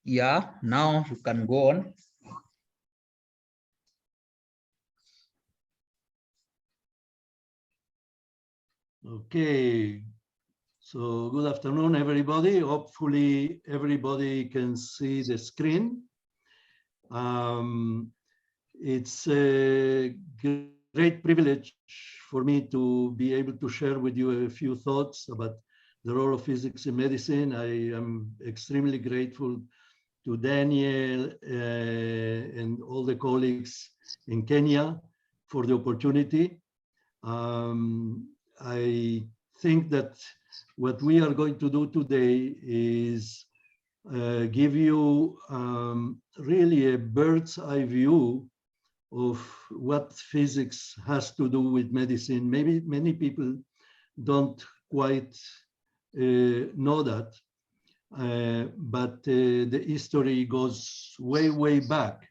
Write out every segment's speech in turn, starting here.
Yeah, now you can go on. Okay, so good afternoon, everybody. Hopefully, everybody can see the screen. It's a great privilege for me to be able to share with you a few thoughts about the role of physics in medicine. I am extremely grateful to Daniel and all the colleagues in Kenya for the opportunity. I think that what we are going to do today is give you really a bird's eye view of what physics has to do with medicine. Maybe many people don't quite know that, but the history goes way, way back.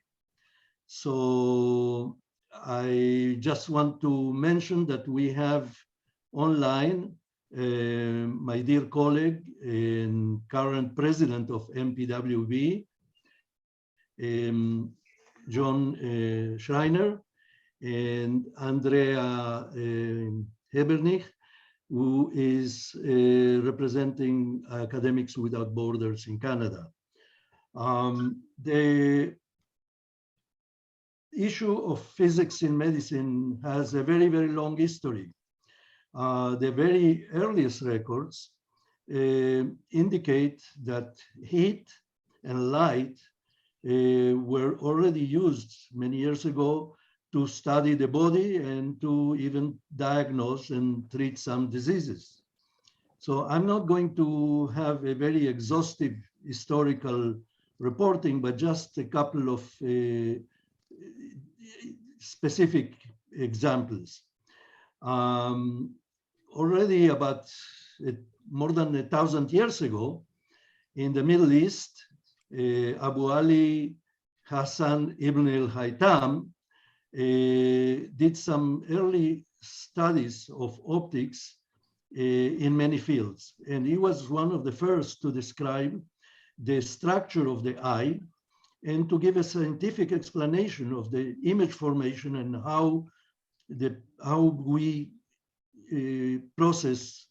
So I just want to mention that we have online my dear colleague and current president of MPWB, John Schreiner, and Andrea Hebernich, who is representing Academics Without Borders in Canada. The issue of physics in medicine has a very, very long history. The very earliest records indicate that heat and light were already used many years ago to study the body and to even diagnose and treat some diseases. So I'm not going to have a very exhaustive historical reporting, but just a couple of specific examples. Already about more than 1,000 years ago, in the Middle East, Abu Ali Hassan ibn al-Haytham did some early studies of optics in many fields. And he was one of the first to describe the structure of the eye and to give a scientific explanation of the image formation and how we process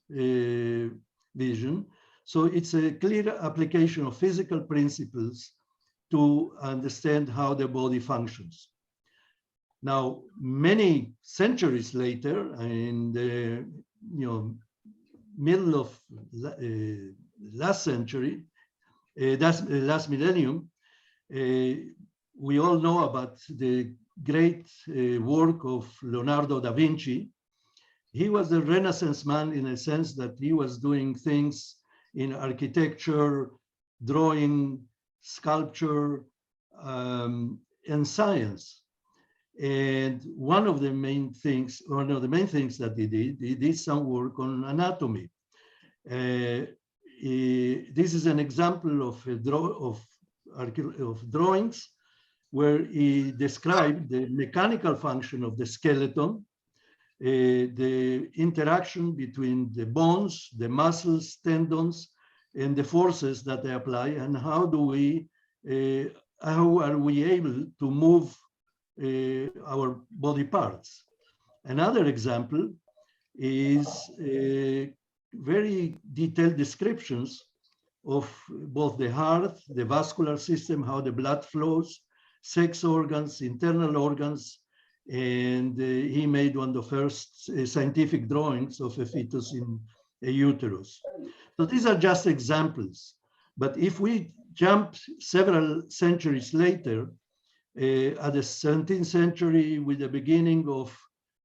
vision. So it's a clear application of physical principles to understand how the body functions. Now, many centuries later, in the middle of last century, last millennium, we all know about the great work of Leonardo da Vinci. He was a Renaissance man in a sense that he was doing things in architecture, drawing, sculpture, and science. And one of the main things that he did some work on anatomy. This is an example of drawings where he described the mechanical function of the skeleton, the interaction between the bones, the muscles, tendons, and the forces that they apply, and how are we able to move our body parts. Another example is very detailed descriptions of both the heart, the vascular system, how the blood flows, sex organs, internal organs, and he made one of the first scientific drawings of a fetus in a uterus. So these are just examples. But if we jump several centuries later, at the 17th century, with the beginning of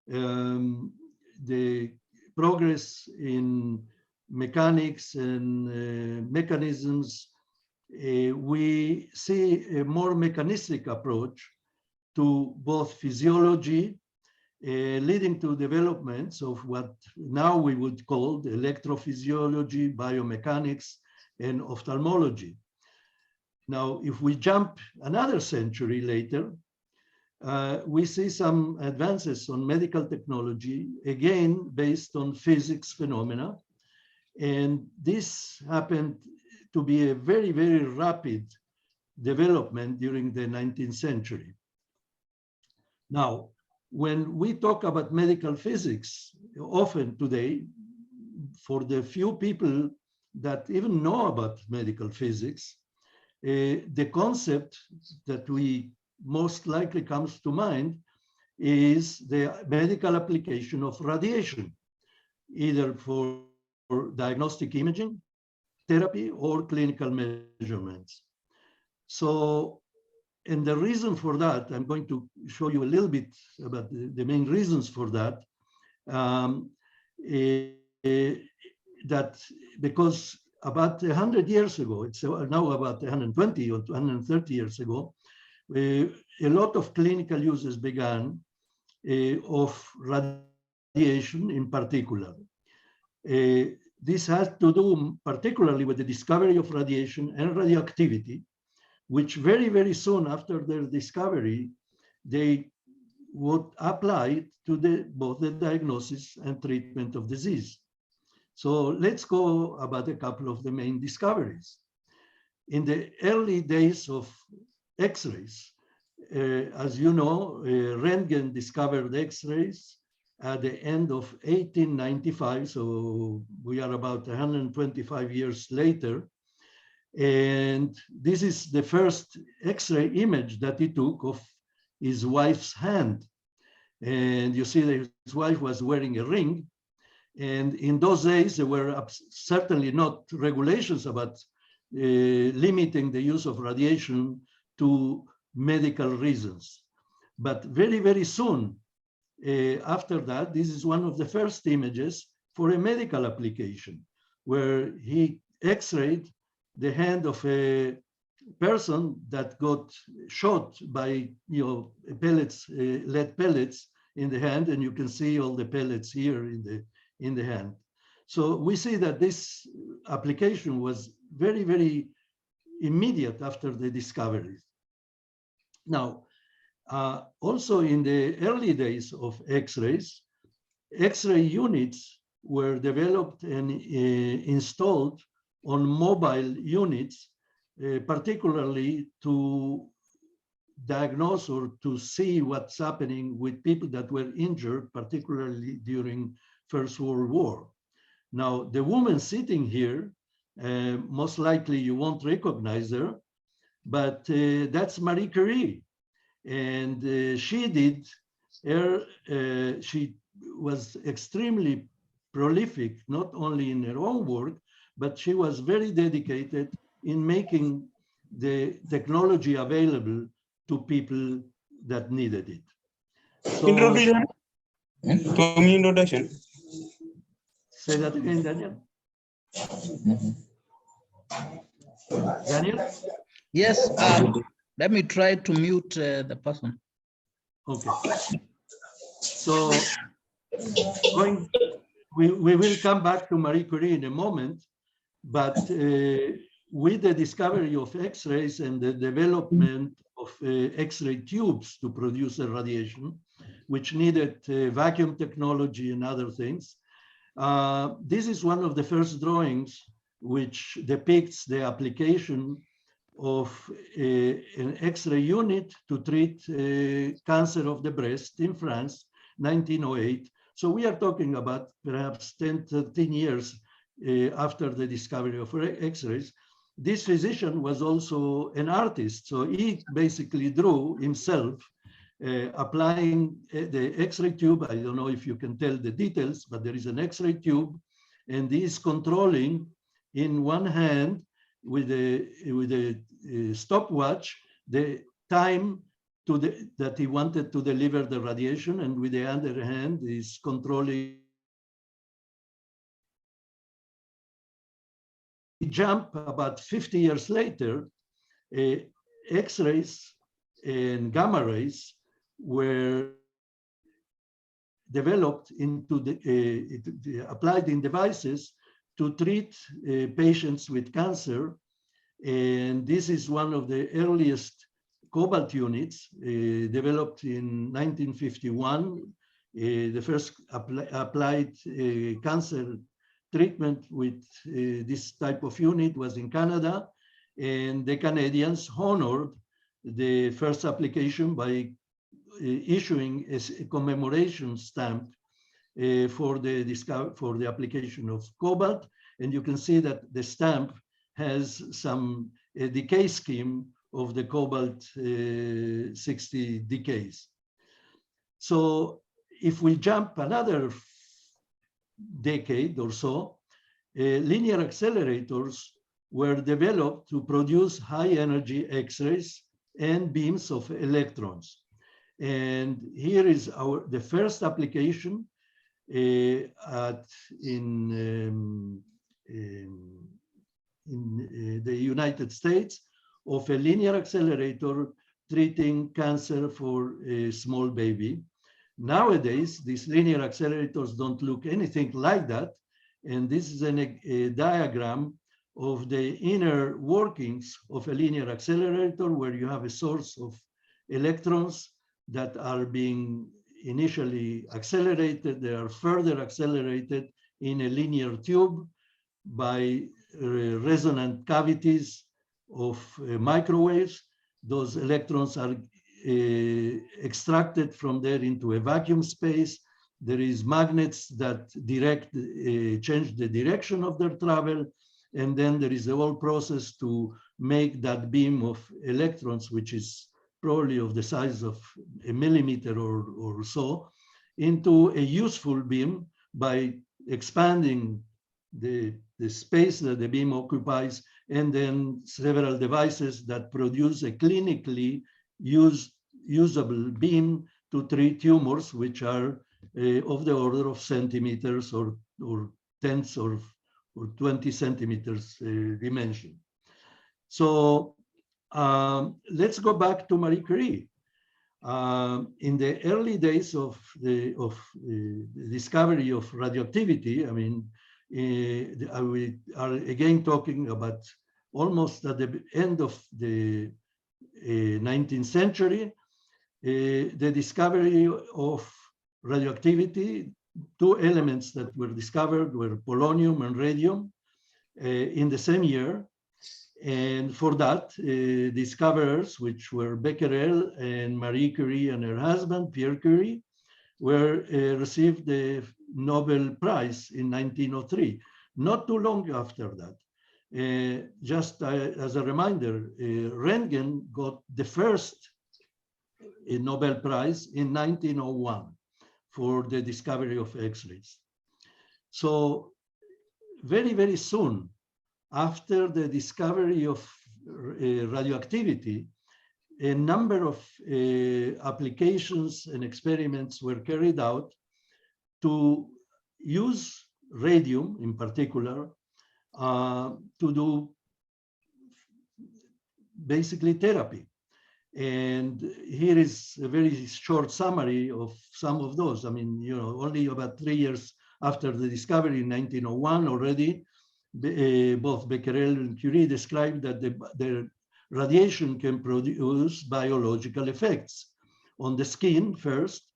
the progress in mechanics and mechanisms, we see a more mechanistic approach to both physiology, leading to developments of what now we would call electrophysiology, biomechanics, and ophthalmology. Now, if we jump another century later, we see some advances on medical technology, again, based on physics phenomena. And this happened to be a very, very rapid development during the 19th century. Now, when we talk about medical physics, often today, for the few people that even know about medical physics, the concept that we most likely comes to mind is the medical application of radiation, either for diagnostic imaging, therapy, or clinical measurements. So, and the reason for that, I'm going to show you a little bit about the main reasons for that. That because about 100 years ago, it's now about 120 or 130 years ago, a lot of clinical uses began of radiation in particular. This has to do particularly with the discovery of radiation and radioactivity, which very, very soon after their discovery, they would apply to both the diagnosis and treatment of disease. So let's go about a couple of the main discoveries. In the early days of X-rays, as you know, Röntgen discovered X-rays at the end of 1895, so we are about 125 years later. And this is the first X-ray image that he took of his wife's hand. And you see that his wife was wearing a ring. And in those days, there were certainly not regulations about limiting the use of radiation to medical reasons. But very, very soon after that, this is one of the first images for a medical application, where he X-rayed the hand of a person that got shot by pellets, lead pellets in the hand, and you can see all the pellets here in the hand. So we see that this application was very, very immediate after the discoveries. Now, also in the early days of X-rays, X-ray units were developed and installed on mobile units, particularly to diagnose or to see what's happening with people that were injured, particularly during First World War. Now, the woman sitting here, most likely you won't recognize her, but that's Marie Curie. And she was extremely prolific, not only in her own work, but she was very dedicated in making the technology available to people that needed it. So, introduction. Introduction. Say that again, Daniel. Daniel? Yes, let me try to mute the person. Okay. So we will come back to Marie Curie in a moment, but with the discovery of X-rays and the development of X-ray tubes to produce the radiation, which needed vacuum technology and other things, this is one of the first drawings which depicts the application of an X-ray unit to treat cancer of the breast in France, 1908. So we are talking about perhaps 10, 13 years after the discovery of X-rays. This physician was also an artist, so he basically drew himself applying the X-ray tube. I don't know if you can tell the details, but there is an X-ray tube, and he is controlling in one hand with a stopwatch the time that he wanted to deliver the radiation, and with the other hand is controlling. He jumped about 50 years later, X-rays and gamma rays were developed into applied in devices to treat patients with cancer. And this is one of the earliest Cobalt units developed in 1951. The first applied cancer treatment with this type of unit was in Canada. And the Canadians honored the first application by issuing a commemoration stamp for the application of cobalt. And you can see that the stamp has some decay scheme of the cobalt 60 decays. So if we jump another decade or so, linear accelerators were developed to produce high energy X-rays and beams of electrons. And here is the first application in the United States of a linear accelerator treating cancer for a small baby. Nowadays, these linear accelerators don't look anything like that. And this is a diagram of the inner workings of a linear accelerator, where you have a source of electrons that are being initially accelerated. They are further accelerated in a linear tube by resonant cavities of microwaves. Those electrons are extracted from there into a vacuum space. There is magnets that change the direction of their travel. And then there is a whole process to make that beam of electrons, which is probably of the size of a millimeter or so, into a useful beam by expanding the space that the beam occupies, and then several devices that produce a clinically usable beam to treat tumors, which are of the order of centimeters or tenths or 20 centimeters dimension. So let's go back to Marie Curie. In the early days of the discovery of radioactivity, I mean, we are again talking about almost at the end of the 19th century, the discovery of radioactivity. Two elements that were discovered were polonium and radium in the same year. And for that, discoverers, which were Becquerel and Marie Curie and her husband, Pierre Curie, received the Nobel Prize in 1903. Not too long after that. Just as a reminder, Röntgen got the first Nobel Prize in 1901 for the discovery of X-rays. So very, very soon after the discovery of radioactivity, a number of applications and experiments were carried out to use radium in particular to do basically therapy. And here is a very short summary of some of those. I mean, you know, only about 3 years after the discovery in 1901 already, both Becquerel and Curie described that the radiation can produce biological effects on the skin first.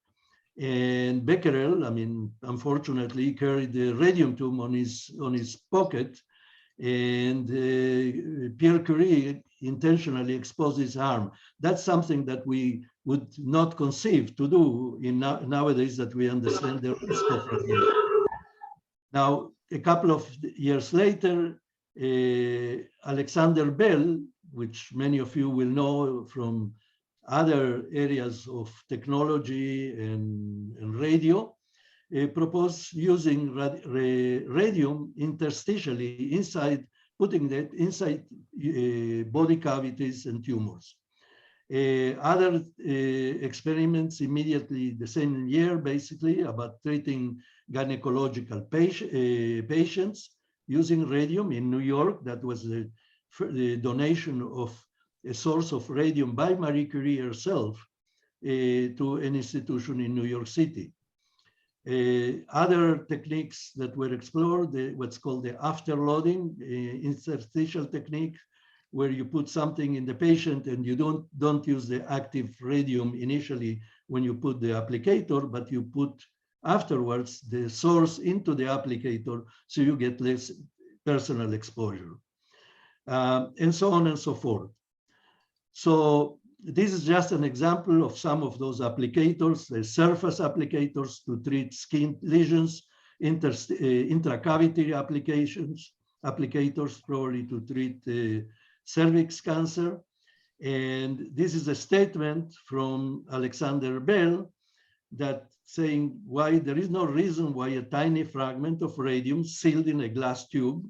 And Becquerel, I mean, unfortunately, carried the radium tube on his pocket, and Pierre Curie intentionally exposed his arm. That's something that we would not conceive to do nowadays that we understand the risk of radiation. Now, a couple of years later, Alexander Bell, which many of you will know from other areas of technology and radio, proposed using radium interstitially putting that inside body cavities and tumors. Other experiments immediately the same year, basically, about treating gynecological patients using radium in New York. That was the donation of a source of radium by Marie Curie herself to an institution in New York City. Other techniques that were explored, what's called the afterloading interstitial technique, where you put something in the patient and you don't use the active radium initially when you put the applicator, but you put afterwards the source into the applicator, so you get less personal exposure. and so on and so forth. So this is just an example of some of those applicators, the surface applicators to treat skin lesions, intracavity applicators probably to treat cervix cancer. And this is a statement from Alexander Bell that saying why there is no reason why a tiny fragment of radium sealed in a glass tube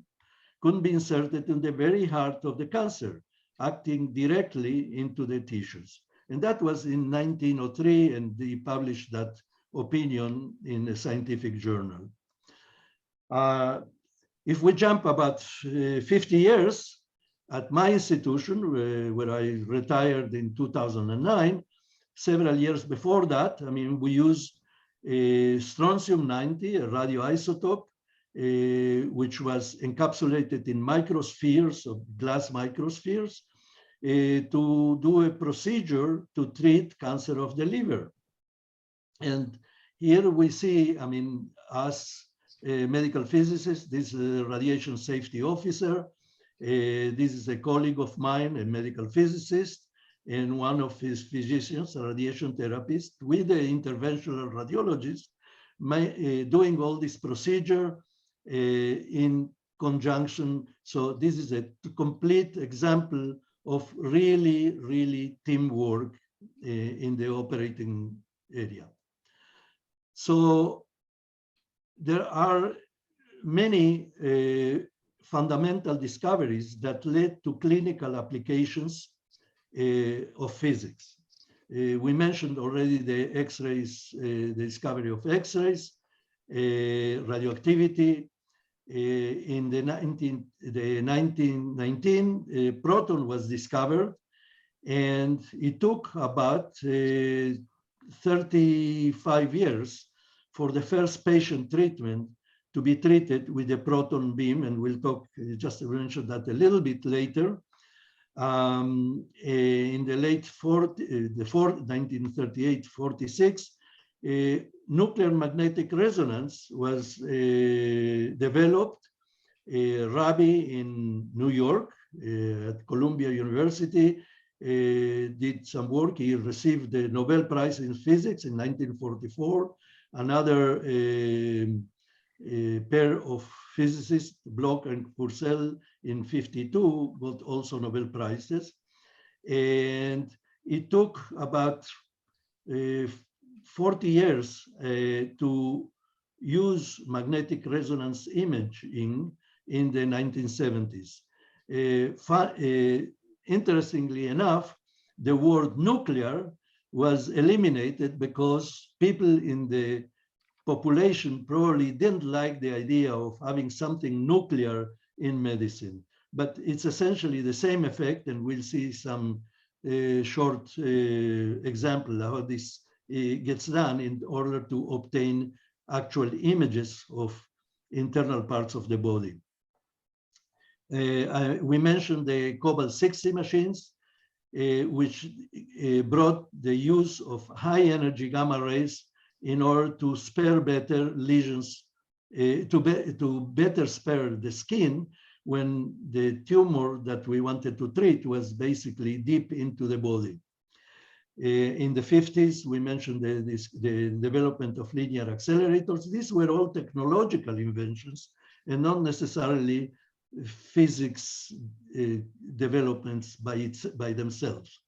couldn't be inserted in the very heart of the cancer, acting directly into the tissues. And that was in 1903, and he published that opinion in a scientific journal. If we jump about 50 years, at my institution, where I retired in 2009, several years before that, I mean, we used strontium-90, a radioisotope, which was encapsulated in microspheres of glass microspheres, to do a procedure to treat cancer of the liver. And here we see, I mean, as a medical physicist, this is a radiation safety officer. This is a colleague of mine, a medical physicist, and one of his physicians, a radiation therapist, with the interventional radiologist, doing all this procedure in conjunction. So this is a complete example of really teamwork in the operating area. So there are many fundamental discoveries that led to clinical applications of physics. We mentioned already the X-rays, the discovery of X-rays, radioactivity. In the 1919, proton was discovered, and it took about 35 years for the first patient treatment to be treated with a proton beam, and we'll talk, just to mention that a little bit later. In the late 1938-46, nuclear magnetic resonance was developed. Rabi in New York at Columbia University did some work. He received the Nobel Prize in Physics in 1944. Another pair of physicists, Bloch and Purcell, in 52 got also Nobel Prizes. And it took about 40 years to use magnetic resonance imaging in the 1970s. Interestingly enough, the word nuclear was eliminated because people in the population probably didn't like the idea of having something nuclear in medicine. But it's essentially the same effect, and we'll see some short example of how this gets done in order to obtain actual images of internal parts of the body. We mentioned the Cobalt 60 machines, which brought the use of high energy gamma rays in order to spare better lesions, to better spare the skin when the tumor that we wanted to treat was basically deep into the body. In the 50s, we mentioned the development of linear accelerators. These were all technological inventions and not necessarily physics developments by themselves.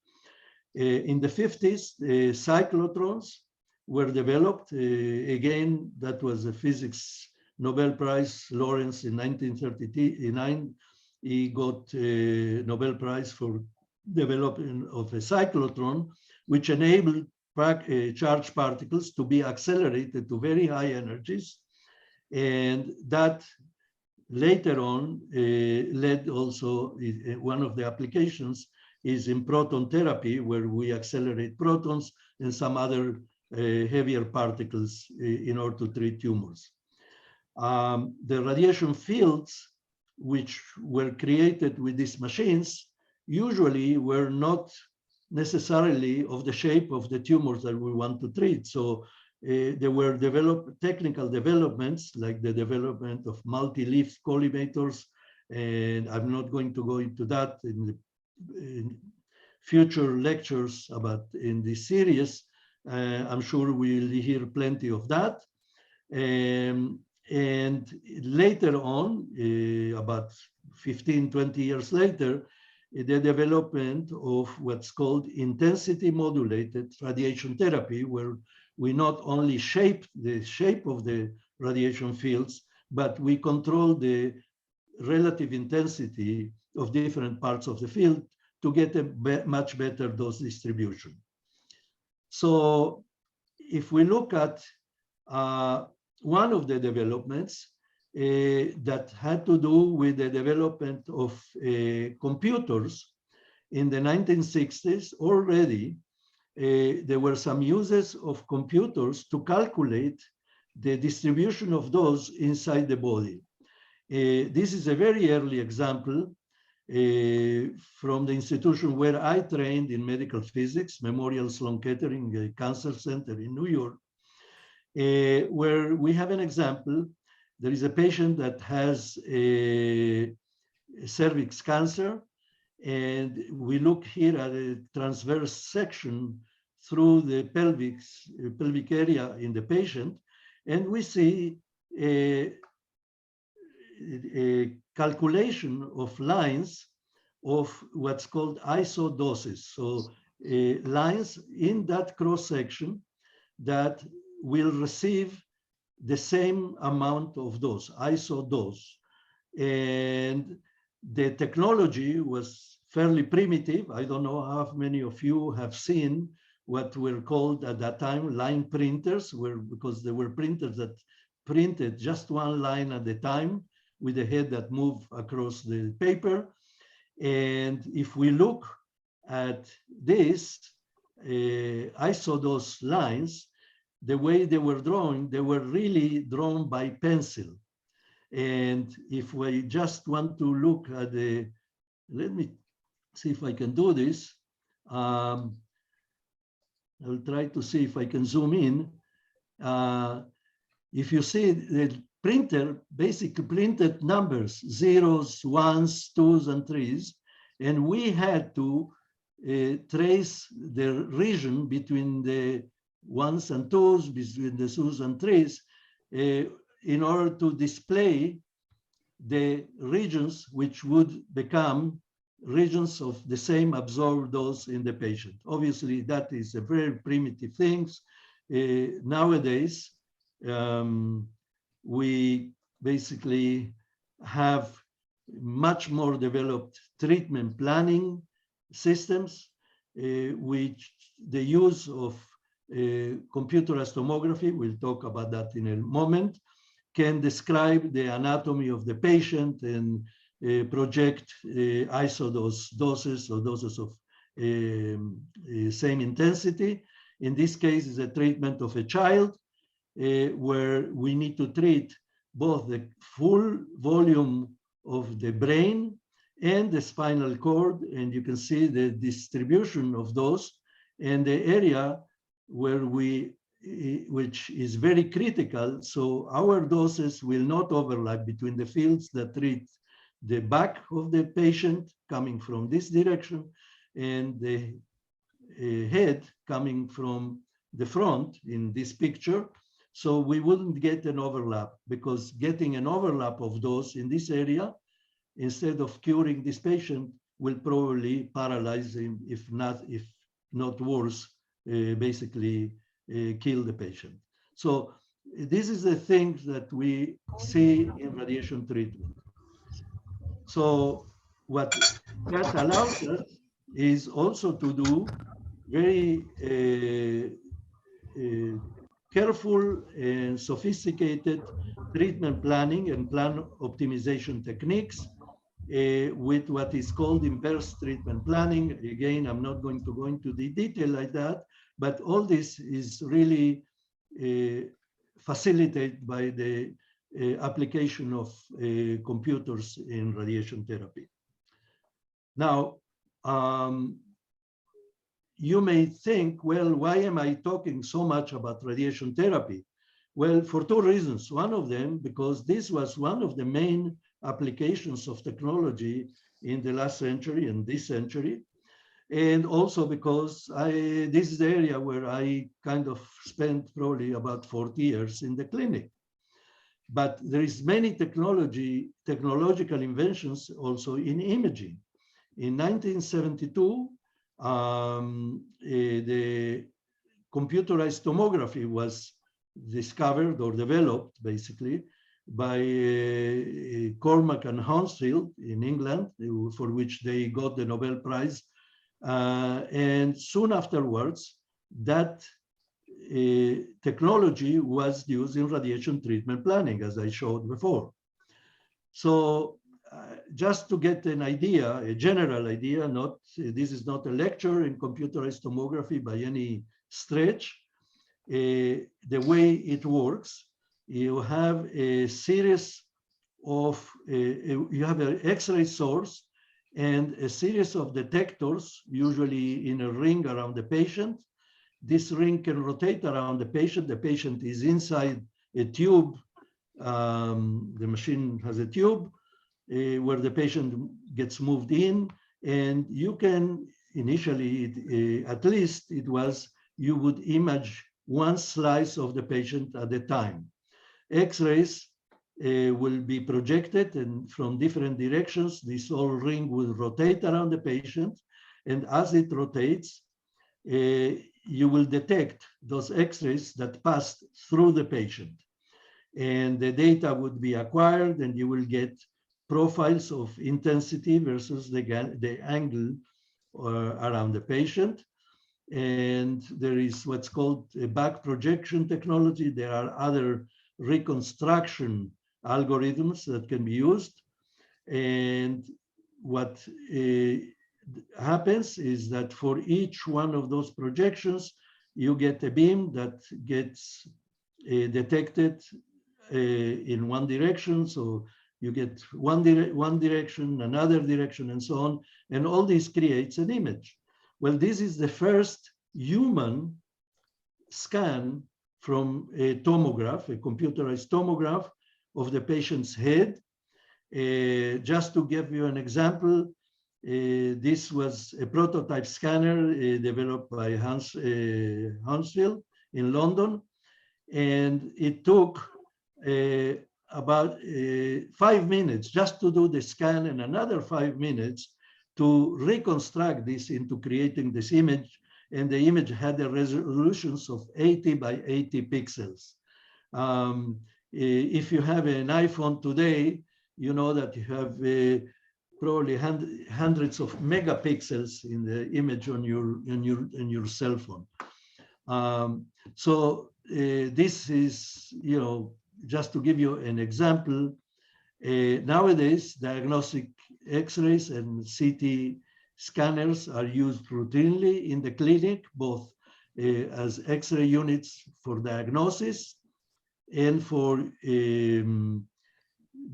In the 50s, cyclotrons were developed. Again, that was a physics Nobel Prize. Lawrence in 1939, he got a Nobel Prize for development of a cyclotron, which enabled charged particles to be accelerated to very high energies. And that later on led also, one of the applications is in proton therapy, where we accelerate protons and some other heavier particles in order to treat tumors. The radiation fields which were created with these machines usually were not necessarily of the shape of the tumors that we want to treat. So there were technical developments like the development of multi-leaf collimators And I'm not going to go into that in future lectures about in this series. I'm sure we'll hear plenty of that. And later on, about 15, 20 years later, the development of what's called intensity modulated radiation therapy, where we not only shape the shape of the radiation fields, but we control the relative intensity of different parts of the field to get a much better dose distribution. So if we look at one of the developments that had to do with the development of computers in the 1960s, already there were some uses of computers to calculate the distribution of those inside the body. This is a very early example from the institution where I trained in medical physics, Memorial Sloan Kettering Cancer Center in New York, where we have an example. There is a patient that has a cervix cancer, and we look here at a transverse section through the pelvic area in the patient, and we see a calculation of lines of what's called isodoses. So lines in that cross section that will receive the same amount of dose, isodose. And the technology was fairly primitive. I don't know how many of you have seen what were called at that time line printers, because there were printers that printed just one line at a time with a head that moved across the paper. And if we look at this isodose lines, the way they were drawn, they were really drawn by pencil. And if we just want to look at the, let me see if I can do this. I'll try to see if I can zoom in. If you see the printer basically printed numbers, zeros, ones, twos, and threes, and we had to trace the region between the ones and twos, between the twos and threes, in order to display the regions which would become regions of the same absorbed dose in the patient. Obviously, that is a very primitive thing. Nowadays, we basically have much more developed treatment planning systems, which the use of computerized tomography, we'll talk about that in a moment, can describe the anatomy of the patient and project isodose doses or doses of same intensity. In this case, is a treatment of a child where we need to treat both the full volume of the brain and the spinal cord, and you can see the distribution of those, and the area where which is very critical. So our doses will not overlap between the fields that treat the back of the patient coming from this direction and the head coming from the front in this picture. So we wouldn't get an overlap, because getting an overlap of those in this area, instead of curing this patient, will probably paralyze him, if not worse, basically kill the patient. So this is the thing that we see in radiation treatment. So what that allows us is also to do very careful and sophisticated treatment planning and plan optimization techniques with what is called inverse treatment planning. Again, I'm not going to go into the detail like that, but all this is really facilitated by the application of computers in radiation therapy. Now, you may think, well, why am I talking so much about radiation therapy? Well, for two reasons. One of them, because this was one of the main applications of technology in the last century and this century. And also because this is the area where I kind of spent probably about 40 years in the clinic. But there is many technological inventions also in imaging. In 1972, the computerized tomography was discovered or developed basically by Cormack and Hounsfield in England, for which they got the Nobel Prize. And soon afterwards, that technology was used in radiation treatment planning, as I showed before. So just to get an idea, a general idea, this is not a lecture in computerized tomography by any stretch. The way it works, you have a series of, you have an X-ray source and a series of detectors, usually in a ring around the patient. This ring can rotate around the patient. The patient is inside a tube. The machine has a tube where the patient gets moved in, and you can initially, at least it was, you would image one slice of the patient at a time. X-rays will be projected, and from different directions, this whole ring will rotate around the patient. And as it rotates, you will detect those X-rays that passed through the patient. And the data would be acquired, and you will get profiles of intensity versus the angle around the patient. And there is what's called a back projection technology. There are other reconstruction algorithms that can be used. And what happens is that for each one of those projections, you get a beam that gets detected in one direction. So you get one direction, another direction, and so on. And all this creates an image. Well, this is the first human scan from a tomograph, a computerized tomograph of the patient's head. Just to give you an example, this was a prototype scanner developed by Hounsfield in London. And it took about 5 minutes just to do the scan, and another 5 minutes to reconstruct this into creating this image. And the image had the resolutions of 80 by 80 pixels. If you have an iPhone today, you know that you have probably hundreds of megapixels in the image on your cell phone. So this is, just to give you an example. Nowadays, diagnostic X-rays and CT scanners are used routinely in the clinic, both as X-ray units for diagnosis and for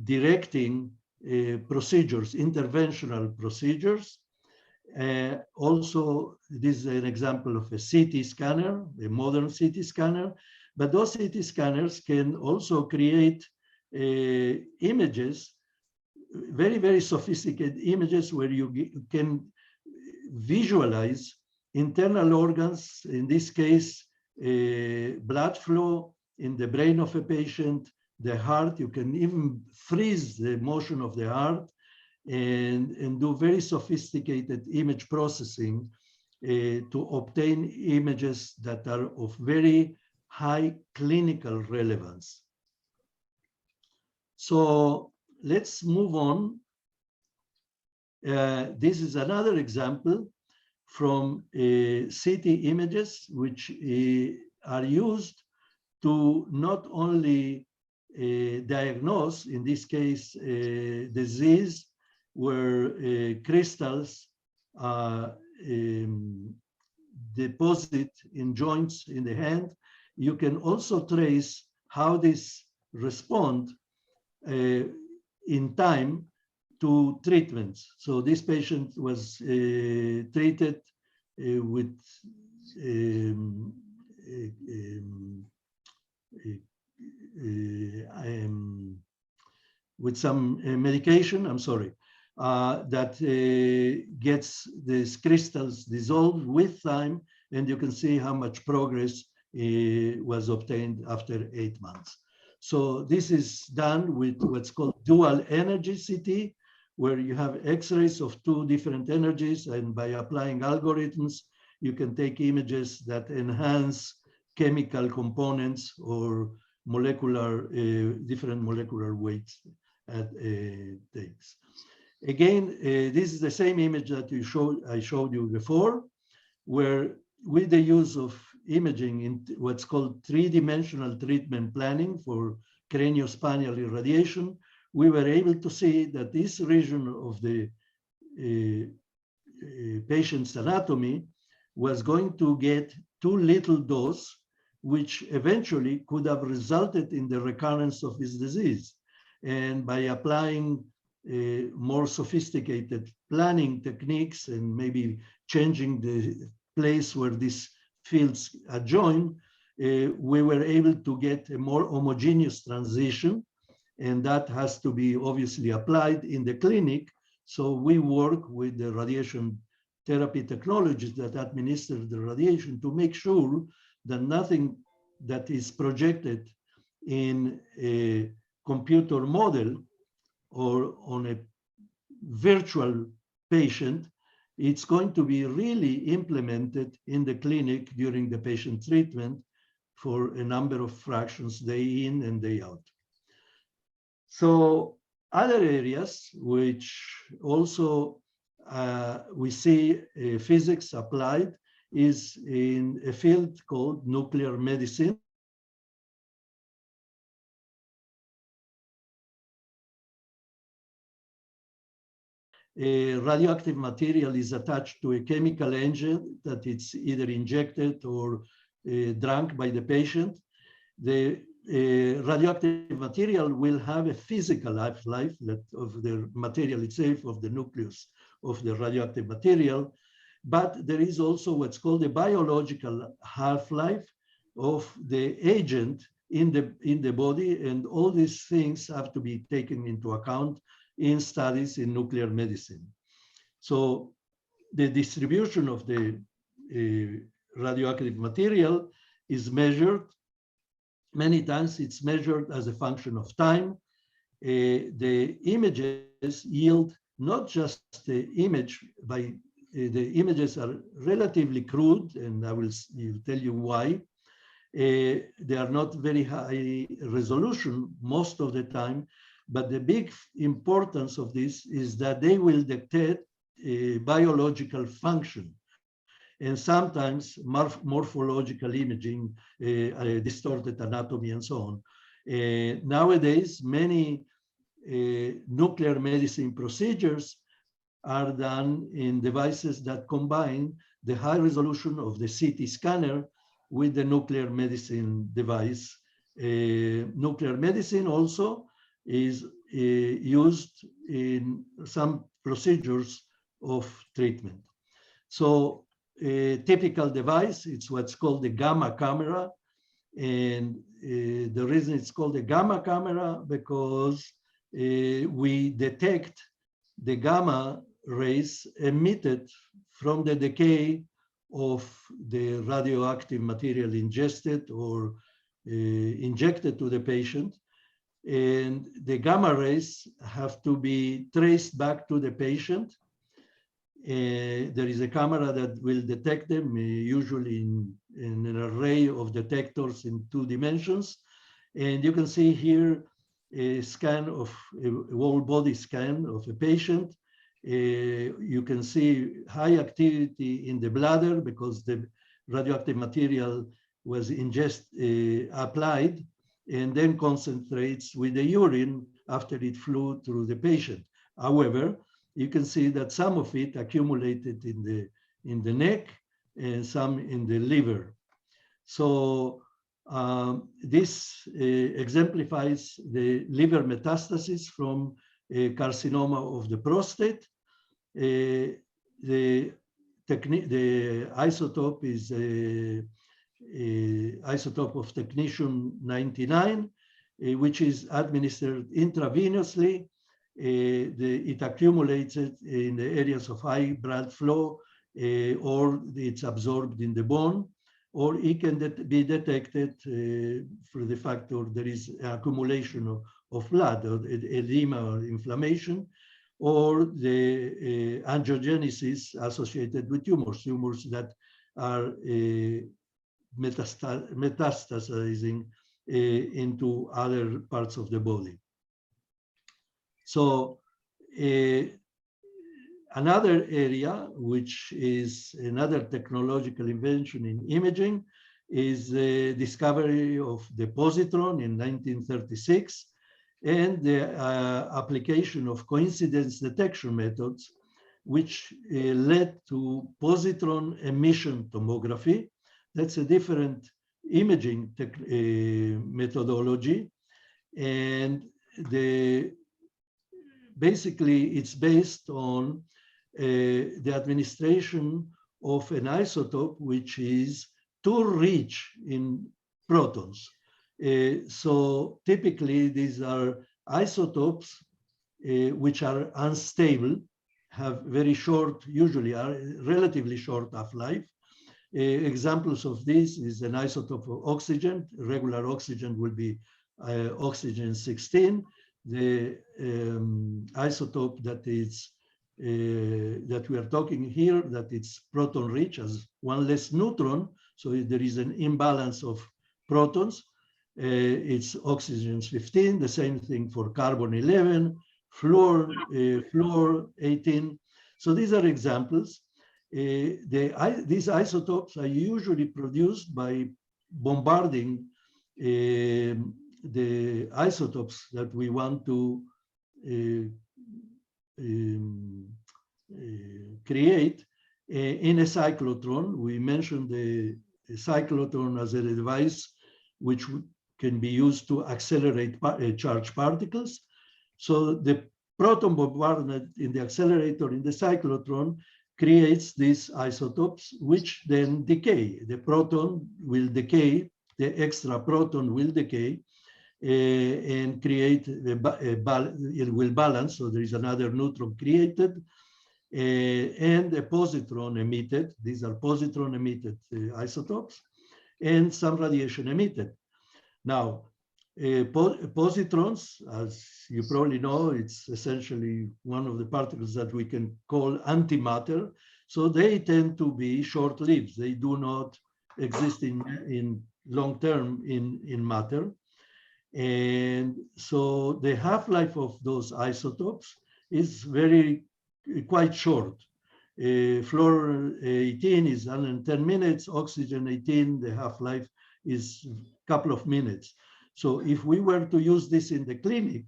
directing procedures, interventional procedures. Also, this is an example of a CT scanner, a modern CT scanner, but those CT scanners can also create images, very, very sophisticated images where you can visualize internal organs, in this case, blood flow in the brain of a patient, the heart. You can even freeze the motion of the heart and do very sophisticated image processing to obtain images that are of very high clinical relevance. So let's move on. This is another example from CT images, which are used to not only diagnose, in this case, disease where crystals deposit in joints in the hand. You can also trace how this respond in time to treatments. So this patient was treated with with some medication, I'm sorry, that gets these crystals dissolved with time, and you can see how much progress was obtained after 8 months. So this is done with what's called dual energy CT, where you have X-rays of 2 different energies, and by applying algorithms, you can take images that enhance chemical components or molecular, different molecular weights at takes. Again, this is the same image that I showed you before, where with the use of imaging in what's called 3-dimensional treatment planning for craniospinal irradiation, we were able to see that this region of the patient's anatomy was going to get too little dose, which eventually could have resulted in the recurrence of his disease. And by applying more sophisticated planning techniques and maybe changing the place where these fields adjoin, we were able to get a more homogeneous transition, and that has to be obviously applied in the clinic. So we work with the radiation therapy technologies that administer the radiation to make sure that nothing that is projected in a computer model or on a virtual patient, it's going to be really implemented in the clinic during the patient treatment for a number of fractions, day in and day out. So other areas which also we see physics applied is in a field called nuclear medicine. A radioactive material is attached to a chemical engine that it's either injected or drunk by the patient. The radioactive material will have a physical half-life of the material itself, of the nucleus of the radioactive material, but there is also what's called a biological half-life of the agent in the body, and all these things have to be taken into account in studies in nuclear medicine. So the distribution of the radioactive material is measured. Many times it's measured as a function of time. The images yield not just the image, by the images are relatively crude, and I will tell you why. They are not very high resolution most of the time, but the big importance of this is that they will detect a biological function, and sometimes morphological imaging, distorted anatomy, and so on. Nowadays, many nuclear medicine procedures are done in devices that combine the high resolution of the CT scanner with the nuclear medicine device. Nuclear medicine also is used in some procedures of treatment. So a typical device, it's what's called the gamma camera. And the reason it's called a gamma camera, because we detect the gamma rays emitted from the decay of the radioactive material ingested or injected to the patient. And the gamma rays have to be traced back to the patient. There is a camera that will detect them, usually in an array of detectors in 2 dimensions. And you can see here a scan of a whole body scan of a patient. You can see high activity in the bladder because the radioactive material was applied and then concentrates with the urine after it flew through the patient. However, you can see that some of it accumulated in the neck and some in the liver. So this exemplifies the liver metastasis from a carcinoma of the prostate. The isotope is a isotope of technetium-99. which is administered intravenously. It accumulates in the areas of high blood flow, or it's absorbed in the bone, or it can be detected for the fact that there is accumulation of blood, or edema or inflammation, or the angiogenesis associated with tumors that are metastasizing into other parts of the body. So another area, which is another technological invention in imaging, is the discovery of the positron in 1936, and the application of coincidence detection methods, which led to positron emission tomography. That's a different imaging methodology, and basically it's based on the administration of an isotope which is too rich in protons. So typically these are isotopes which are unstable, have very short, usually are relatively short half-life. Examples of this is an isotope of oxygen. Regular oxygen will be oxygen 16. The isotope that is that we are talking here, that it's proton rich, has one less neutron, so there is an imbalance of protons. It's oxygen 15. The same thing for carbon 11, fluor 18. So these are examples. These isotopes are usually produced by bombarding the isotopes that we want to create in a cyclotron. We mentioned the cyclotron as a device which can be used to accelerate charged particles. So the proton bombardment in the accelerator in the cyclotron creates these isotopes, which then decay. The proton will decay, the extra proton will decay, and create it will balance, so there is another neutron created, and a positron emitted. These are positron emitted isotopes, and some radiation emitted. Now, positrons, as you probably know, it's essentially one of the particles that we can call antimatter. So they tend to be short-lived. They do not exist in long term in matter. And so the half-life of those isotopes is quite short. Fluor 18 is 110 minutes, oxygen 18, the half-life is a couple of minutes. So if we were to use this in the clinic,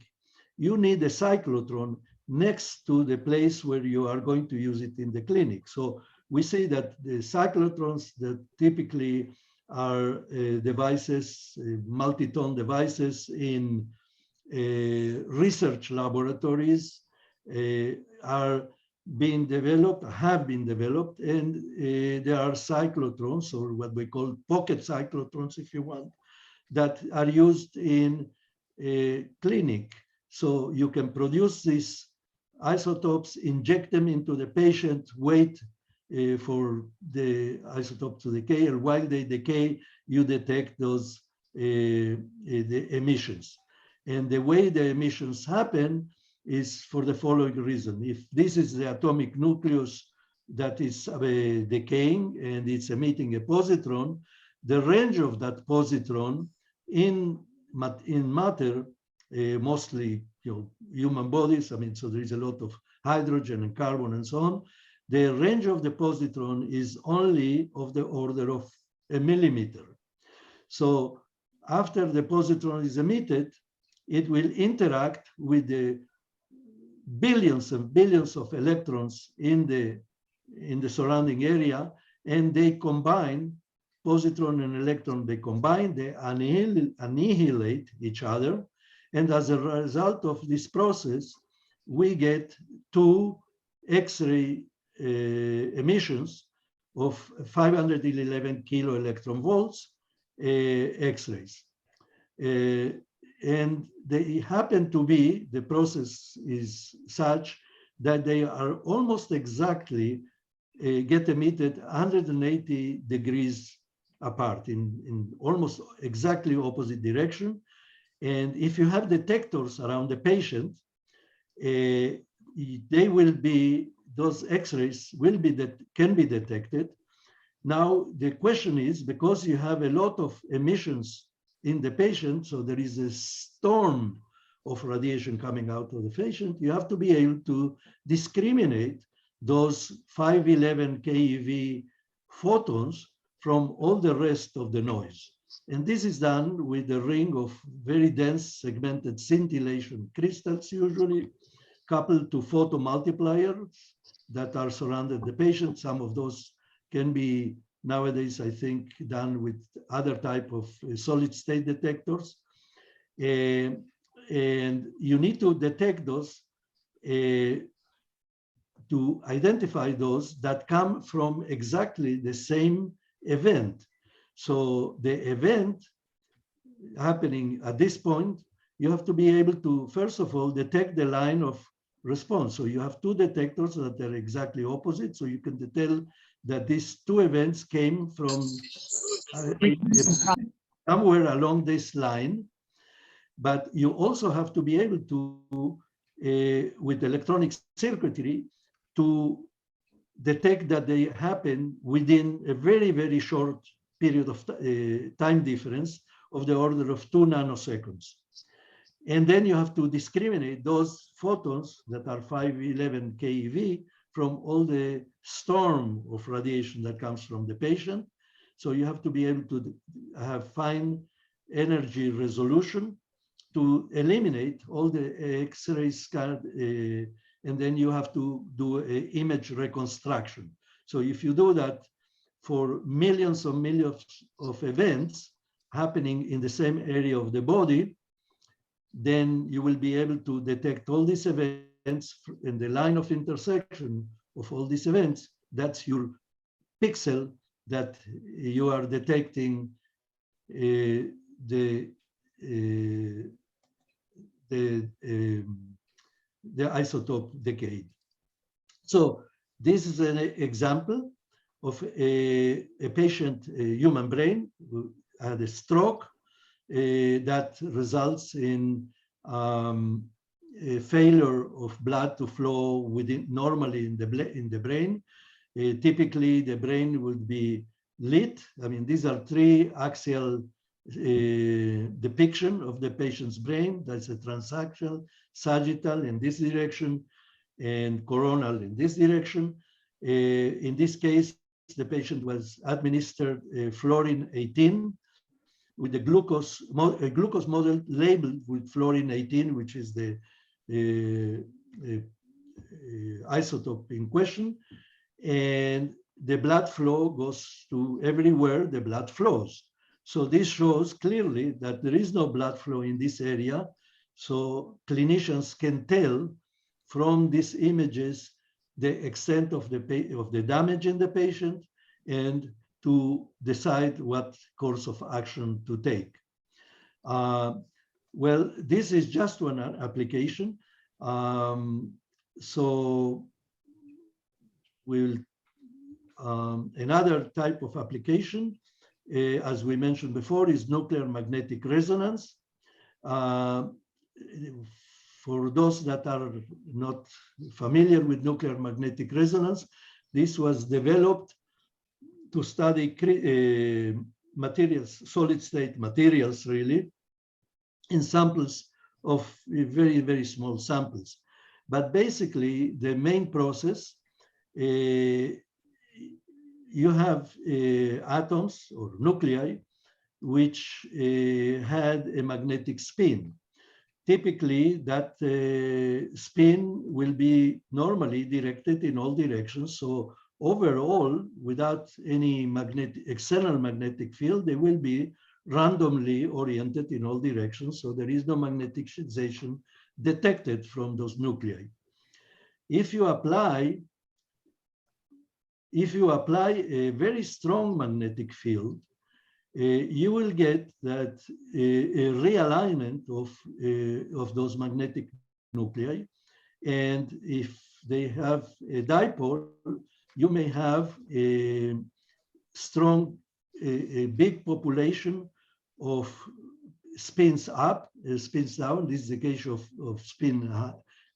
you need a cyclotron next to the place where you are going to use it in the clinic. So we see that the cyclotrons that typically are devices, multi-ton devices in research laboratories are being developed, have been developed, and there are cyclotrons, or what we call pocket cyclotrons, if you want, that are used in a clinic. So you can produce these isotopes, inject them into the patient, wait for the isotope to decay, and while they decay, you detect those the emissions. And the way the emissions happen is for the following reason. If this is the atomic nucleus that is decaying and it's emitting a positron, the range of that positron in matter, mostly human bodies, I mean, so there is a lot of hydrogen and carbon and so on, the range of the positron is only of the order of a millimeter. So after the positron is emitted, it will interact with the billions and billions of electrons in the surrounding area, and they combine, positron and electron, they combine, they annihilate each other, and as a result of this process, we get two X-ray emissions of 511 kilo electron volts X-rays. and they happen to be, the process is such that they are almost exactly get emitted 180 degrees apart in almost exactly opposite direction. And if you have detectors around the patient, they will be, those X-rays will be, that can be detected. Now, the question is, because you have a lot of emissions in the patient, so there is a storm of radiation coming out of the patient, you have to be able to discriminate those 511 keV photons from all the rest of the noise. And this is done with a ring of very dense segmented scintillation crystals, usually coupled to photomultipliers that are surrounded the patient. Some of those can be nowadays, I think, done with other type of solid state detectors. And you need to detect those to identify those that come from exactly the same event. So the event happening at this point, you have to be able to, first of all, detect the line of response. So you have two detectors that are exactly opposite, so you can tell that these two events came from somewhere along this line. But you also have to be able to, with electronic circuitry, to detect that they happen within a very, very short period of time difference of the order of 2 nanoseconds. And then you have to discriminate those photons that are 511 keV from all the storm of radiation that comes from the patient. So you have to be able to have fine energy resolution to eliminate all the X-rays, and then you have to do an image reconstruction. So if you do that for millions of events happening in the same area of the body, then you will be able to detect all these events in the line of intersection of all these events. That's your pixel that you are detecting the isotope decay. So this is an example of a patient, a human brain, who had a stroke that results in a failure of blood to flow within normally in the brain. Typically, the brain would be lit. I mean, these are three axial depiction of the patient's brain. That's a transaxial, sagittal in this direction, and coronal in this direction. In this case, the patient was administered fluorine 18 with the glucose model labeled with fluorine 18, which is the isotope in question. And the blood flow goes to everywhere the blood flows. So this shows clearly that there is no blood flow in this area. So clinicians can tell from these images the extent of the damage in the patient and to decide what course of action to take. Well, this is just one application. So we'll another type of application, as we mentioned before, is nuclear magnetic resonance. For those that are not familiar with nuclear magnetic resonance, this was developed to study materials, solid state materials, really, in samples of very, very small samples. But basically, the main process, you have atoms or nuclei which had a magnetic spin. Typically, that spin will be normally directed in all directions. So overall, without any external magnetic field, they will be randomly oriented in all directions. So there is no magnetization detected from those nuclei. If you apply a very strong magnetic field, you will get that a realignment of those magnetic nuclei. And if they have a dipole, you may have a strong, a big population of spins up, spins down. This is the case of spin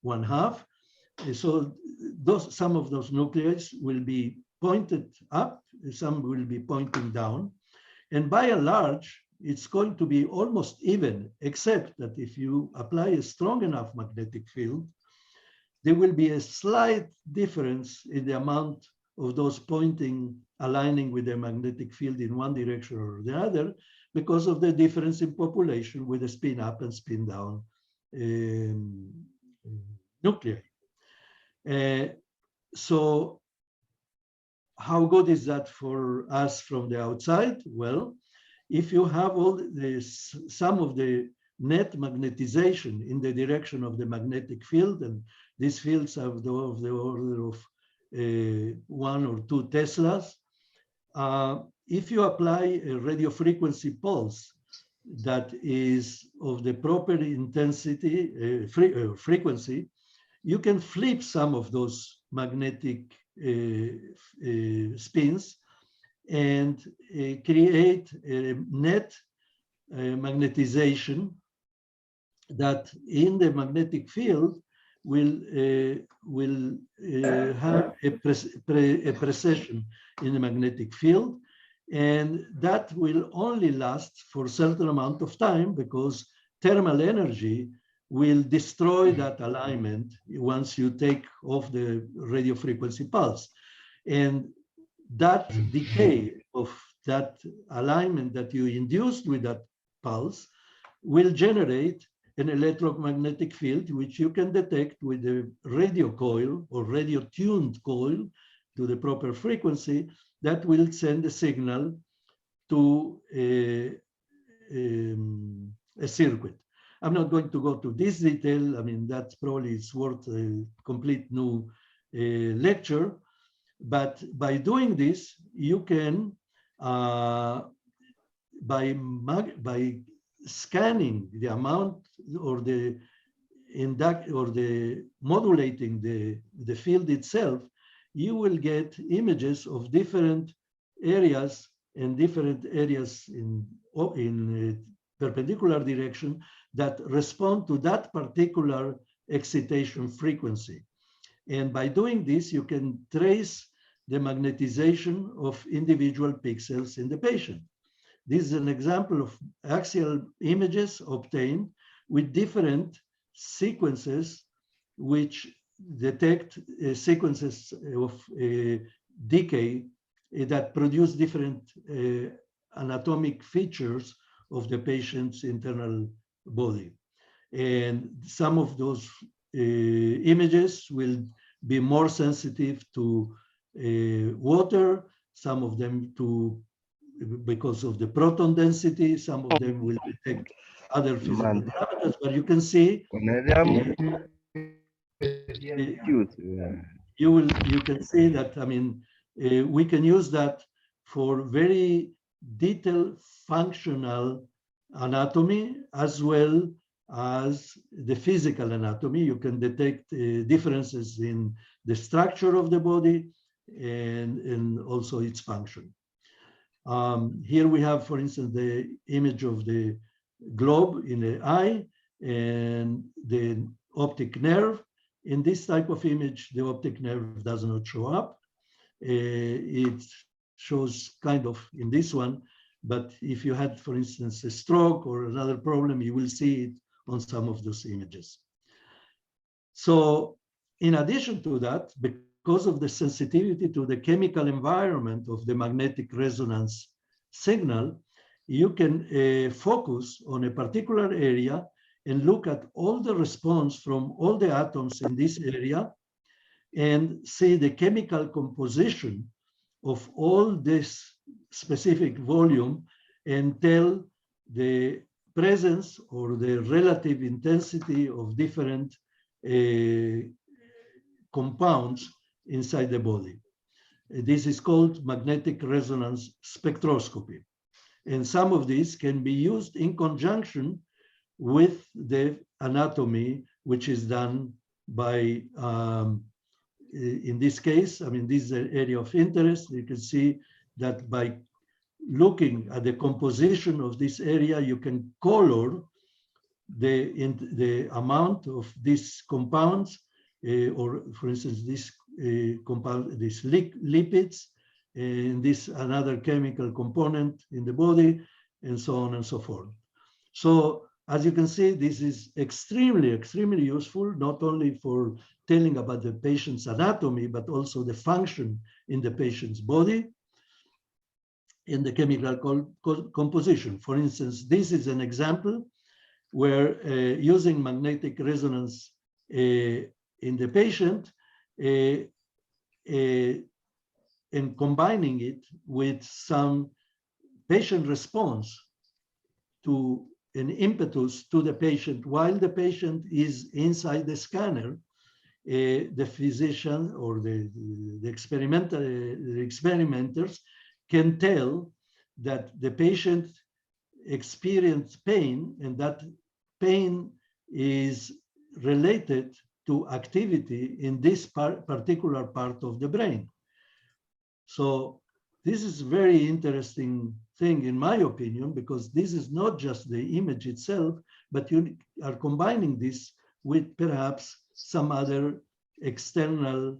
1/2. So some of those nuclei will be pointed up, some will be pointing down. And by and large, it's going to be almost even, except that if you apply a strong enough magnetic field, there will be a slight difference in the amount of those pointing, aligning with the magnetic field in one direction or the other, because of the difference in population with the spin up and spin down nuclei. So how good is that for us from the outside? Well, if you have all this, some of the net magnetization in the direction of the magnetic field, and these fields are of the order of 1 or 2 Teslas, if you apply a radio frequency pulse that is of the proper intensity, frequency, you can flip some of those magnetic spins and create a net magnetization that in the magnetic field will have a precession in the magnetic field, and that will only last for a certain amount of time because thermal energy will destroy that alignment once you take off the radio frequency pulse. And that decay of that alignment that you induced with that pulse will generate an electromagnetic field, which you can detect with the radio coil or radio tuned coil to the proper frequency that will send a signal to a circuit. I'm not going to go to this detail. I mean, that probably is worth a complete new lecture. But by doing this, you can, by scanning the amount or the modulating the field itself, you will get images of different areas and different areas in perpendicular direction that respond to that particular excitation frequency. And by doing this, you can trace the magnetization of individual pixels in the patient. This is an example of axial images obtained with different sequences which detect sequences of decay that produce different anatomic features of the patient's internal body. And some of those images will be more sensitive to water, some of them because of the proton density, some of them will detect other physical parameters, but you can see you can see that, I mean, we can use that for very detailed functional anatomy as well as the physical anatomy. You can detect differences in the structure of the body and also its function. Here we have, for instance, the image of the globe in the eye and the optic nerve. In this type of image, the optic nerve does not show up. It shows kind of in this one, but if you had, for instance, a stroke or another problem, you will see it on some of those images. So in addition to that, because of the sensitivity to the chemical environment of the magnetic resonance signal, you can focus on a particular area and look at all the response from all the atoms in this area and see the chemical composition of all this specific volume and tell the presence or the relative intensity of different compounds inside the body. This is called magnetic resonance spectroscopy. And some of these can be used in conjunction with the anatomy, which is done by, in this case, I mean, this is an area of interest. You can see that by looking at the composition of this area, you can color the amount of these compounds, or for instance, this compound, these lipids, and this another chemical component in the body, and so on and so forth. So as you can see, this is extremely, extremely useful, not only for telling about the patient's anatomy, but also the function in the patient's body and the chemical composition. For instance, this is an example where using magnetic resonance in the patient and combining it with some patient response to an impetus to the patient while the patient is inside the scanner, the physician or the experimenters can tell that the patient experienced pain, and that pain is related to activity in this particular part of the brain. So this is a very interesting thing, in my opinion, because this is not just the image itself, but you are combining this with perhaps some other external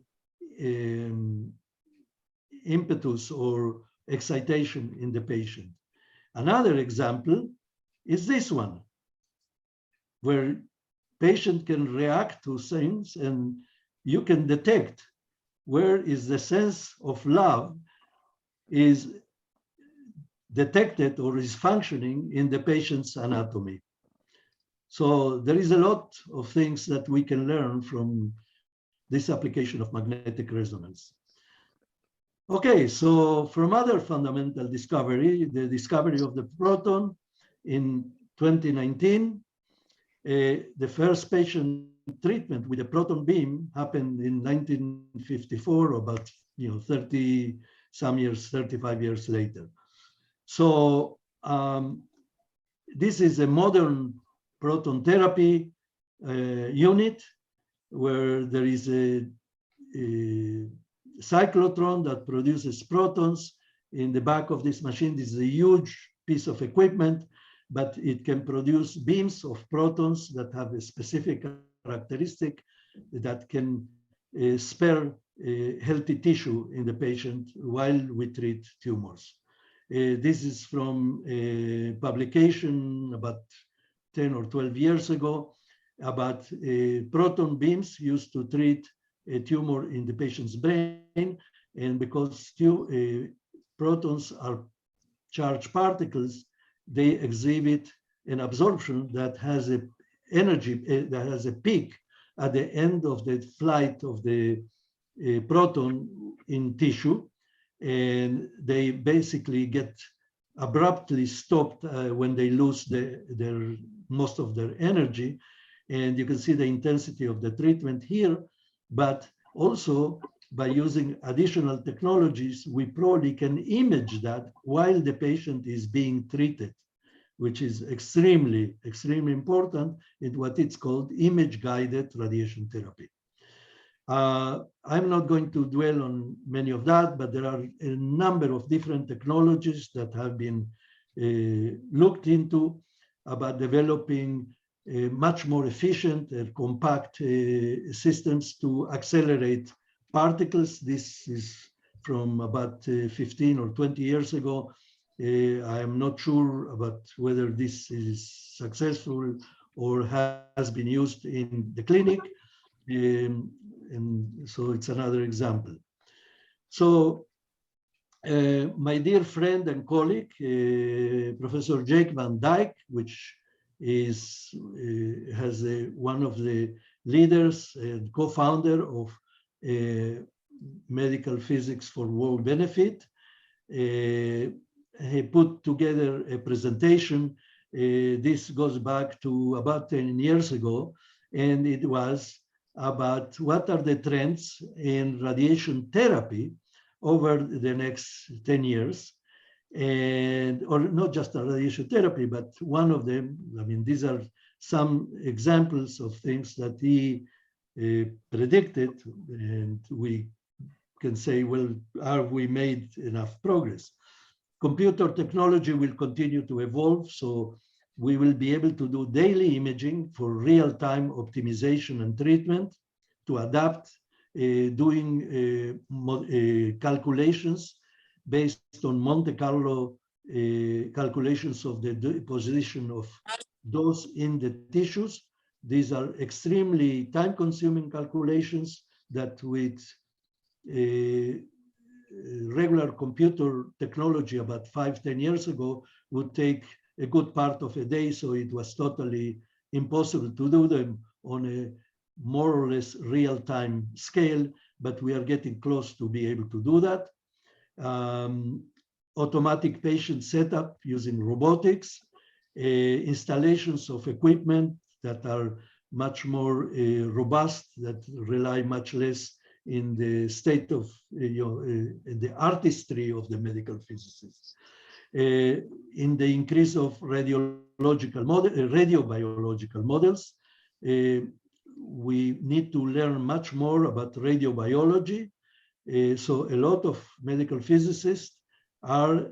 impetus or excitation in the patient. Another example is this one, where patient can react to things and you can detect where is the sense of love is detected or is functioning in the patient's anatomy. So there is a lot of things that we can learn from this application of magnetic resonance. Okay, so from other fundamental discovery, the discovery of the proton in 2019, the first patient treatment with a proton beam happened in 1954, about 30 some years, 35 years later. So this is a modern proton therapy unit where there is a cyclotron that produces protons. In the back of this machine, this is a huge piece of equipment, but it can produce beams of protons that have a specific characteristic that can spare healthy tissue in the patient while we treat tumors. This is from a publication about 10 or 12 years ago about proton beams used to treat a tumor in the patient's brain. And because protons are charged particles, they exhibit an absorption that has a energy, that has a peak at the end of the flight of the proton in tissue. And they basically get abruptly stopped when they lose most of their energy. And you can see the intensity of the treatment here, but also by using additional technologies, we probably can image that while the patient is being treated, which is extremely, extremely important in what it's called image-guided radiation therapy. I'm not going to dwell on many of that, but there are a number of different technologies that have been looked into about developing much more efficient and compact systems to accelerate particles. This is from about 15 or 20 years ago. I am not sure about whether this is successful or has been used in the clinic. And so it's another example. So my dear friend and colleague, Professor Jake Van Dyke, which is one of the leaders and co-founder of Medical Physics for World Benefit, he put together a presentation. This goes back to about 10 years ago, and it was about what are the trends in radiation therapy over the next 10 years. and or not just a radiation therapy, but one of them, I mean, these are some examples of things that he predicted, and we can say, well, have we made enough progress? Computer technology will continue to evolve, so we will be able to do daily imaging for real-time optimization and treatment, to adapt, doing calculations based on Monte Carlo calculations of the position of dose in the tissues. These are extremely time-consuming calculations that with regular computer technology about 5-10 years ago would take a good part of a day, so it was totally impossible to do them on a more or less real-time scale, but we are getting close to be able to do that. Automatic patient setup using robotics, installations of equipment that are much more robust, that rely much less in the state of in the artistry of the medical physicists. In the increase of radiobiological models, we need to learn much more about radiobiology. So a lot of medical physicists are,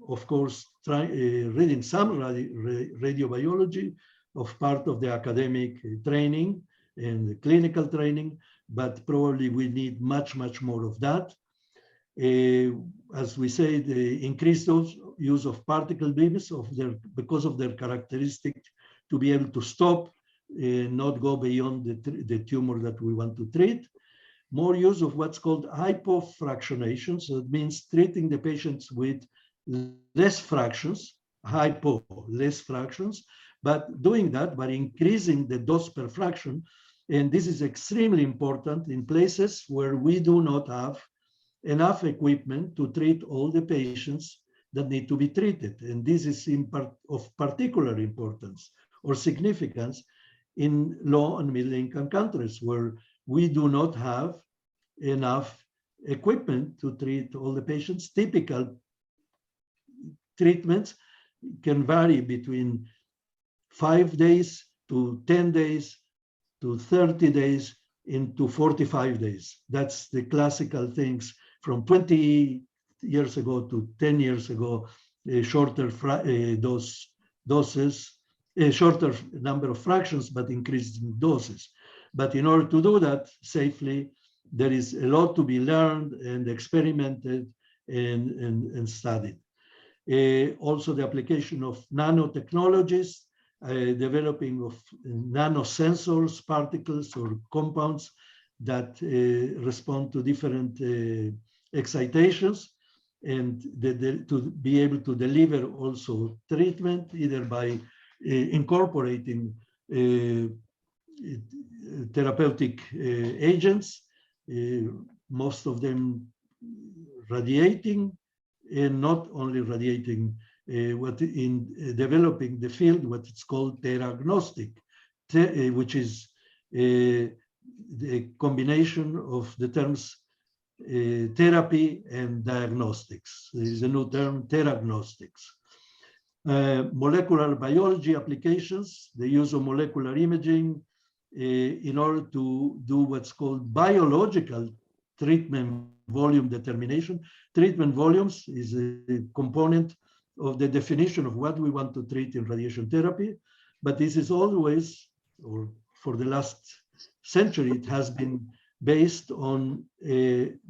of course, reading some radiobiology of part of the academic training and the clinical training, but probably we need much, much more of that. As we say, the increased use of particle beams because of their characteristic to be able to stop, not go beyond the tumor that we want to treat. More use of what's called hypofractionation. So it means treating the patients with less fractions, less fractions, but doing that by increasing the dose per fraction. And this is extremely important in places where we do not have enough equipment to treat all the patients that need to be treated. And this is of particular importance or significance in low and middle income countries where we do not have enough equipment to treat all the patients. Typical treatments can vary between 5 days to 10 days to 30 days into 45 days. That's the classical things from 20 years ago to 10 years ago, shorter doses, a shorter number of fractions, but increased doses. But in order to do that safely, there is a lot to be learned and experimented and studied. Also the application of nanotechnologies, developing of nanosensors, particles or compounds that respond to different excitations, and to be able to deliver also treatment either by incorporating therapeutic agents, most of them radiating, and not only radiating, developing the field, what it's called Diagnostic, which is the combination of the terms therapy and diagnostics. There is a new term, Diagnostics. Molecular biology applications, the use of molecular imaging in order to do what's called biological treatment volume determination. Treatment volumes is a component of the definition of what we want to treat in radiation therapy, but this is always, or for the last century, it has been based on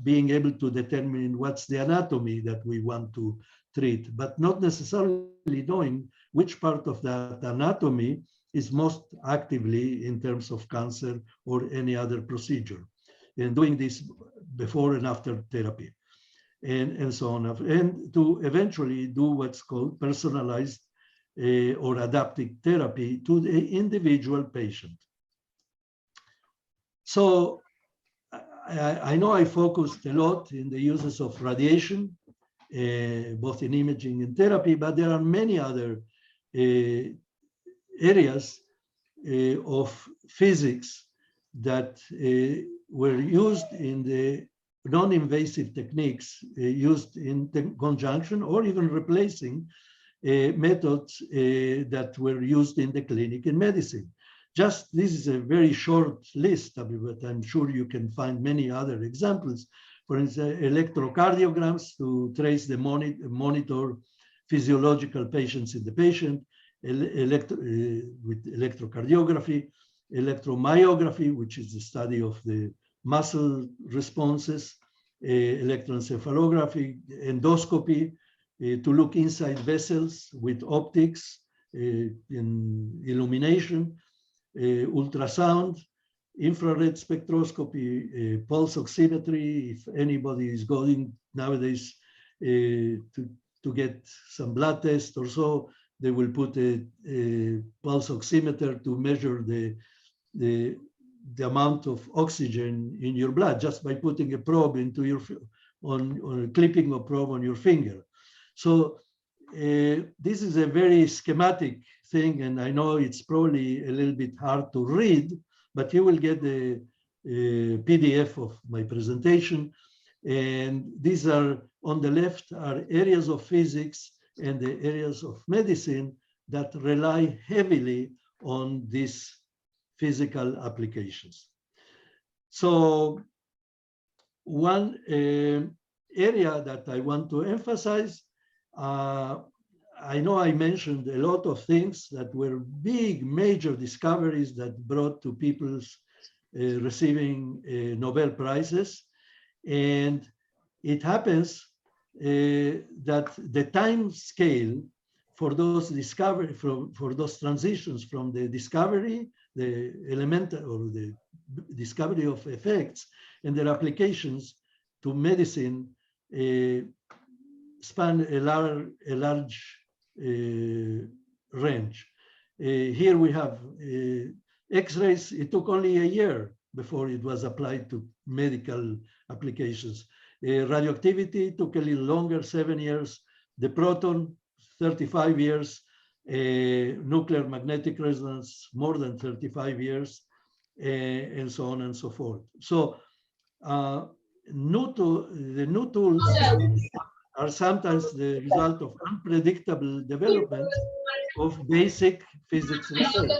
being able to determine what's the anatomy that we want to treat, but not necessarily knowing which part of that anatomy is most actively in terms of cancer or any other procedure, and doing this before and after therapy, and so on, and to eventually do what's called personalized or adaptive therapy to the individual patient. So I know I focused a lot in the uses of radiation, both in imaging and therapy, but there are many other areas of physics that were used in the non-invasive techniques used in conjunction or even replacing methods that were used in the clinic in medicine. Just this is a very short list, but I'm sure you can find many other examples. For instance, electrocardiograms to trace the monitor physiological patients in the patient, with electrocardiography, electromyography, which is the study of the muscle responses, electroencephalography, endoscopy, to look inside vessels with optics, in illumination, ultrasound, infrared spectroscopy, pulse oximetry. If anybody is going nowadays to get some blood test or so, they will put a pulse oximeter to measure the amount of oxygen in your blood just by putting a probe into your, on clipping a probe on your finger. So this is a very schematic thing, and I know it's probably a little bit hard to read, but you will get the PDF of my presentation. And these are, on the left, are areas of physics and the areas of medicine that rely heavily on these physical applications. So one area that I want to emphasize, I know I mentioned a lot of things that were big, major discoveries that brought to people's receiving Nobel Prizes. And it happens that the time scale for those discovery, for those transitions from the discovery, the elemental or the discovery of effects and their applications to medicine span a large range. Here we have X-rays. It took only a year before it was applied to medical applications. Radioactivity took a little longer, 7 years. The proton, 35 years. Nuclear magnetic resonance, more than 35 years, and so on and so forth. So the new tools are sometimes the result of unpredictable development of basic physics research.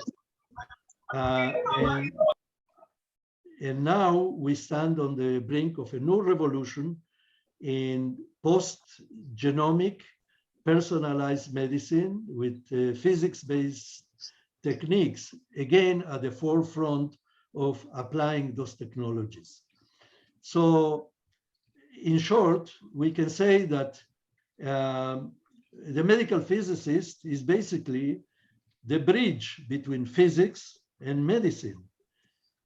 And now we stand on the brink of a new revolution in post-genomic personalized medicine with physics-based techniques, again, at the forefront of applying those technologies. So in short, we can say that the medical physicist is basically the bridge between physics and medicine.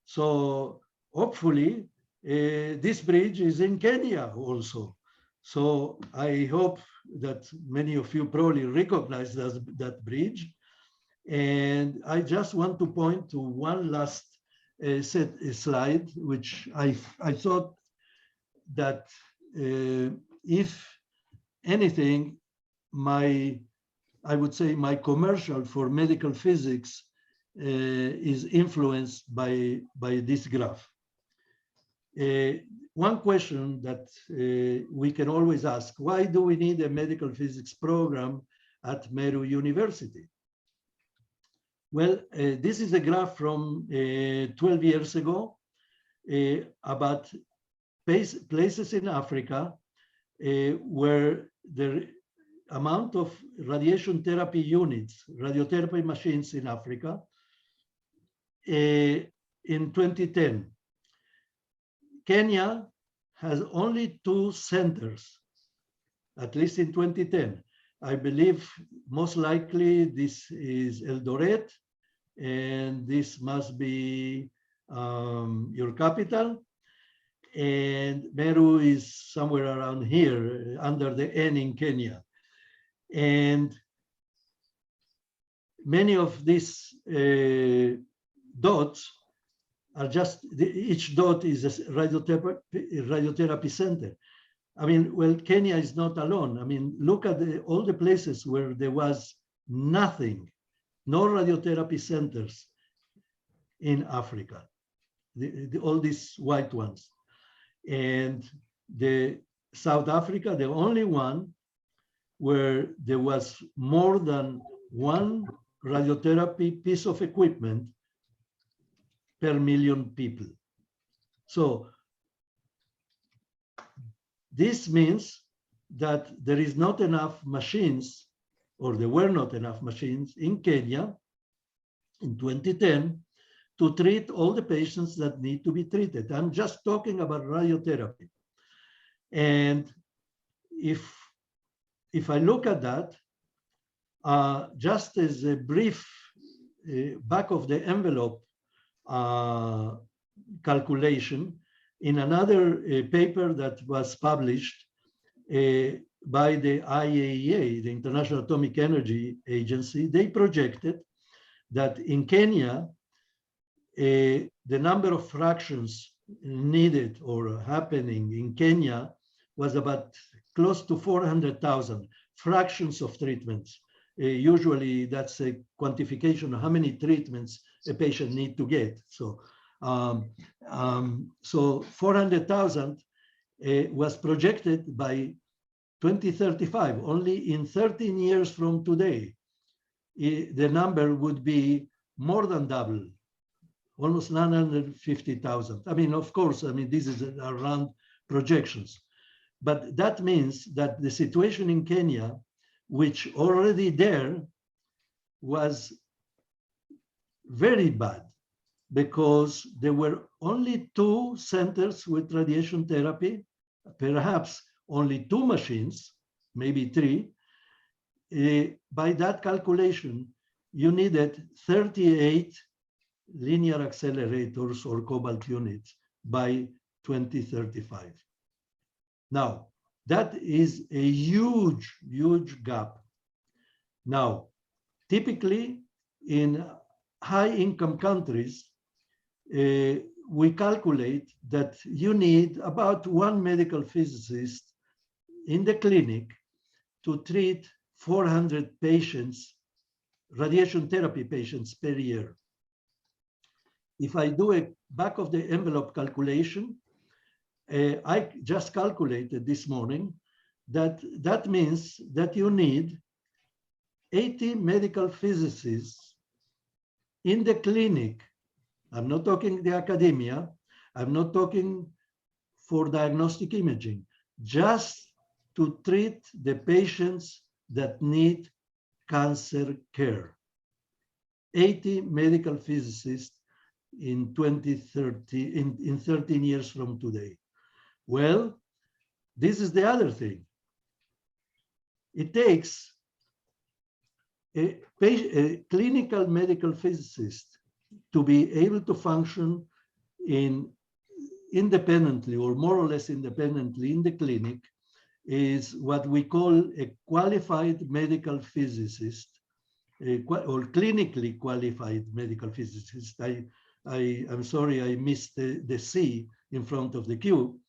So hopefully, this bridge is in Kenya also. So I hope that many of you probably recognize that bridge. And I just want to point to one last slide, which I thought that if anything, I would say my commercial for medical physics is influenced by this graph. One question that we can always ask, why do we need a medical physics program at Meru University? Well, this is a graph from 12 years ago about places in Africa where the amount of radiation therapy units, radiotherapy machines in Africa in 2010. Kenya has only 2 centers, at least in 2010. I believe most likely this is Eldoret, and this must be your capital. And Meru is somewhere around here, under the N in Kenya. And many of these dots are just, each dot is a radiotherapy center. I mean, well, Kenya is not alone. I mean, look at all the places where there was nothing, no radiotherapy centers in Africa, all these white ones. And the South Africa, the only one where there was more than one radiotherapy piece of equipment per million people. So this means that there is not enough machines, or there were not enough machines in Kenya in 2010 to treat all the patients that need to be treated. I'm just talking about radiotherapy. And if I look at that, just as a brief back of the envelope calculation, in another paper that was published by the IAEA, the International Atomic Energy Agency, they projected that in Kenya, the number of fractions needed or happening in Kenya was about close to 400,000 fractions of treatments. Usually that's a quantification of how many treatments a patient need to get. So, so 400,000 was projected by 2035. Only in 13 years from today, the number would be more than double, almost 950,000. I mean, of course, I mean, this is around projections. But that means that the situation in Kenya, which already there was very bad, because there were only 2 centers with radiation therapy, perhaps only 2 machines, maybe 3. By that calculation, you needed 38 linear accelerators or Cobalt units by 2035. Now, that is a huge, huge gap. Now, typically in high-income countries, we calculate that you need about 1 medical physicist in the clinic to treat 400 patients, radiation therapy patients per year. If I do a back of the envelope calculation, I just calculated this morning that that means that you need 80 medical physicists in the clinic. I'm not talking the academia. I'm not talking for diagnostic imaging, just to treat the patients that need cancer care. 80 medical physicists in 2030, in 13 years from today. Well, this is the other thing. It takes a clinical medical physicist to be able to function independently or more or less independently in the clinic is what we call a qualified medical physicist, or clinically qualified medical physicist. I'm sorry, I missed the C in front of the Q.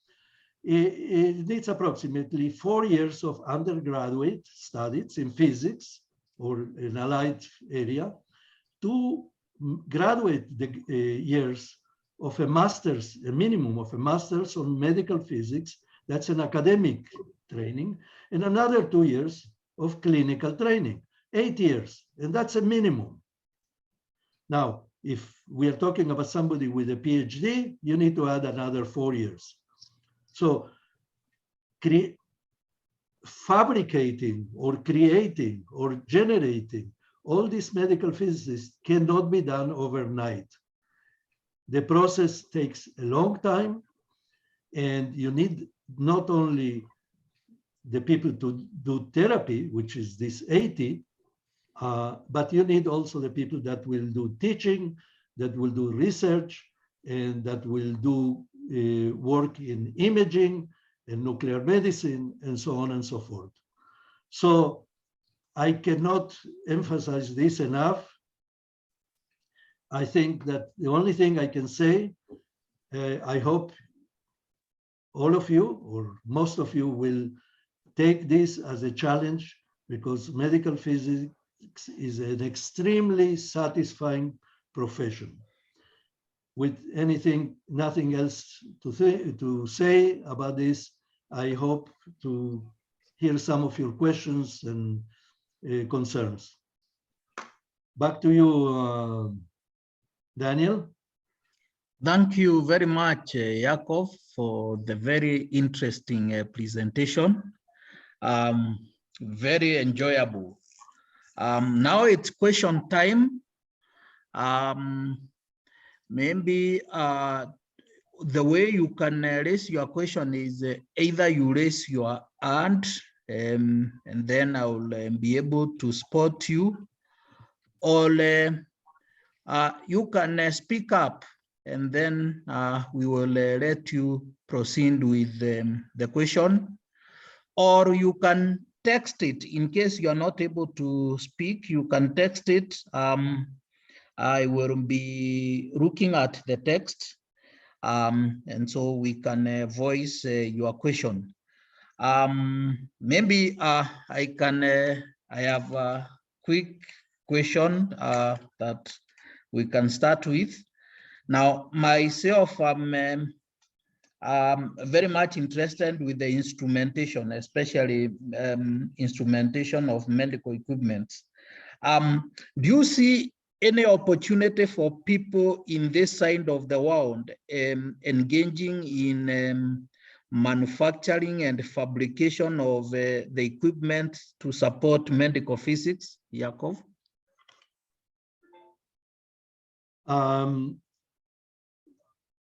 It needs approximately 4 years of undergraduate studies in physics or an allied area, 2 graduate years of a master's, a minimum of a master's on medical physics. That's an academic training, and another 2 years of clinical training, 8 years, and that's a minimum. Now, if we are talking about somebody with a PhD, you need to add another 4 years. So fabricating or creating or generating all these medical physicists cannot be done overnight. The process takes a long time, and you need not only the people to do therapy, which is this 80, but you need also the people that will do teaching, that will do research, and that will do work in imaging and nuclear medicine, and so on and so forth. So I cannot emphasize this enough. I think that the only thing I can say, I hope all of you or most of you will take this as a challenge, because medical physics is an extremely satisfying profession. With nothing else to say about this, I hope to hear some of your questions and concerns. Back to you, Daniel. Thank you very much, Yakov, for the very interesting presentation. Very enjoyable. Now it's question time. Maybe the way you can raise your question is either you raise your hand and then I will be able to spot you, or you can speak up and then we will let you proceed with the question, or you can text it. In case you are not able to speak, you can text it. I will be looking at the text, and so we can voice your question. Maybe I have a quick question that we can start with. Now, myself, I'm very much interested with the instrumentation, especially instrumentation of medical equipment. Do you see any opportunity for people in this side of the world engaging in manufacturing and fabrication of the equipment to support medical physics, Yakov?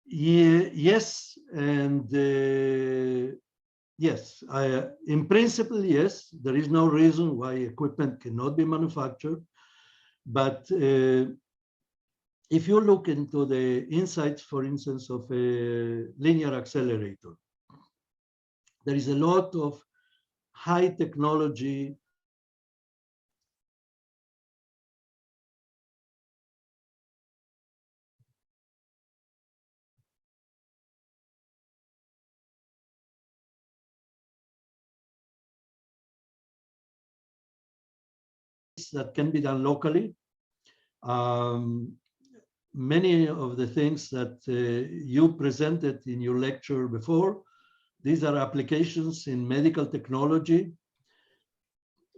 Yeah, yes, and yes, in principle, yes, there is no reason why equipment cannot be manufactured. But if you look into the insights, for instance, of a linear accelerator, there is a lot of high technology that can be done locally. Many of the things that you presented in your lecture before, these are applications in medical technology.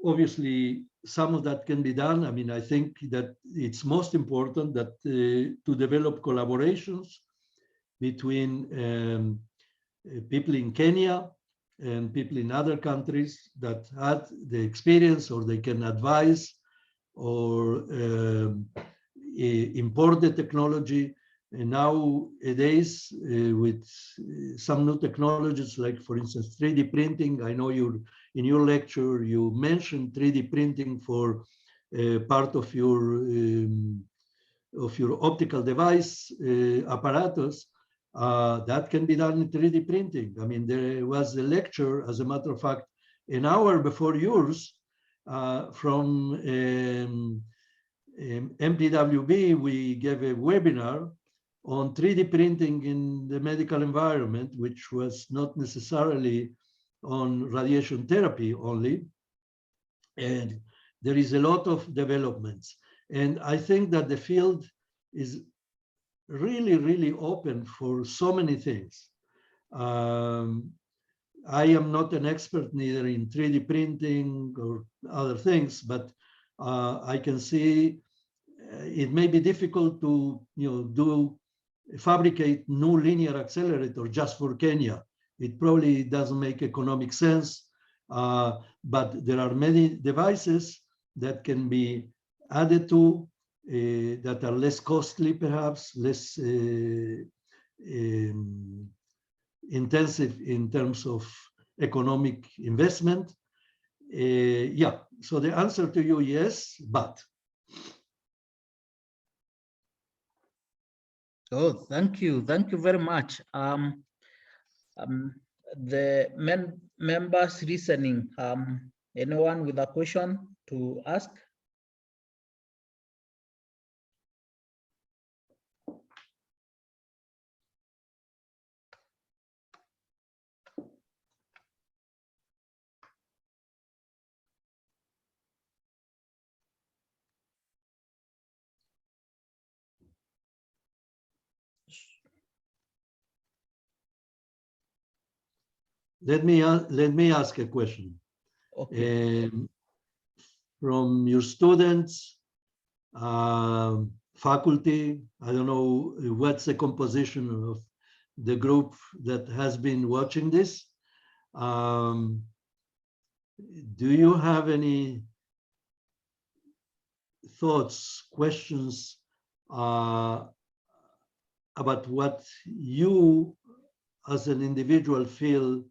Obviously, some of that can be done. I mean, I think that it's most important that to develop collaborations between people in Kenya and people in other countries that had the experience, or they can advise or import the technology. And nowadays, with some new technologies, like for instance 3D printing, I know in your lecture you mentioned 3D printing for part of your optical device apparatus. That can be done in 3D printing. I mean, there was a lecture, as a matter of fact, an hour before yours, from MPWB. We gave a webinar on 3D printing in the medical environment, which was not necessarily on radiation therapy only. And there is a lot of developments. And I think that the field is really, really open for so many things. I am not an expert neither in 3D printing or other things, but I can see it may be difficult to fabricate new linear accelerator just for Kenya. It probably doesn't make economic sense, but there are many devices that can be added to that are less costly, perhaps less intensive in terms of economic investment. Yeah, so the answer to you, yes, but. Oh, thank you very much. The members listening, anyone with a question to ask? let me ask a question. Okay. From your students, faculty, I don't know what's the composition of the group that has been watching this. Do you have any thoughts, questions about what you as an individual feel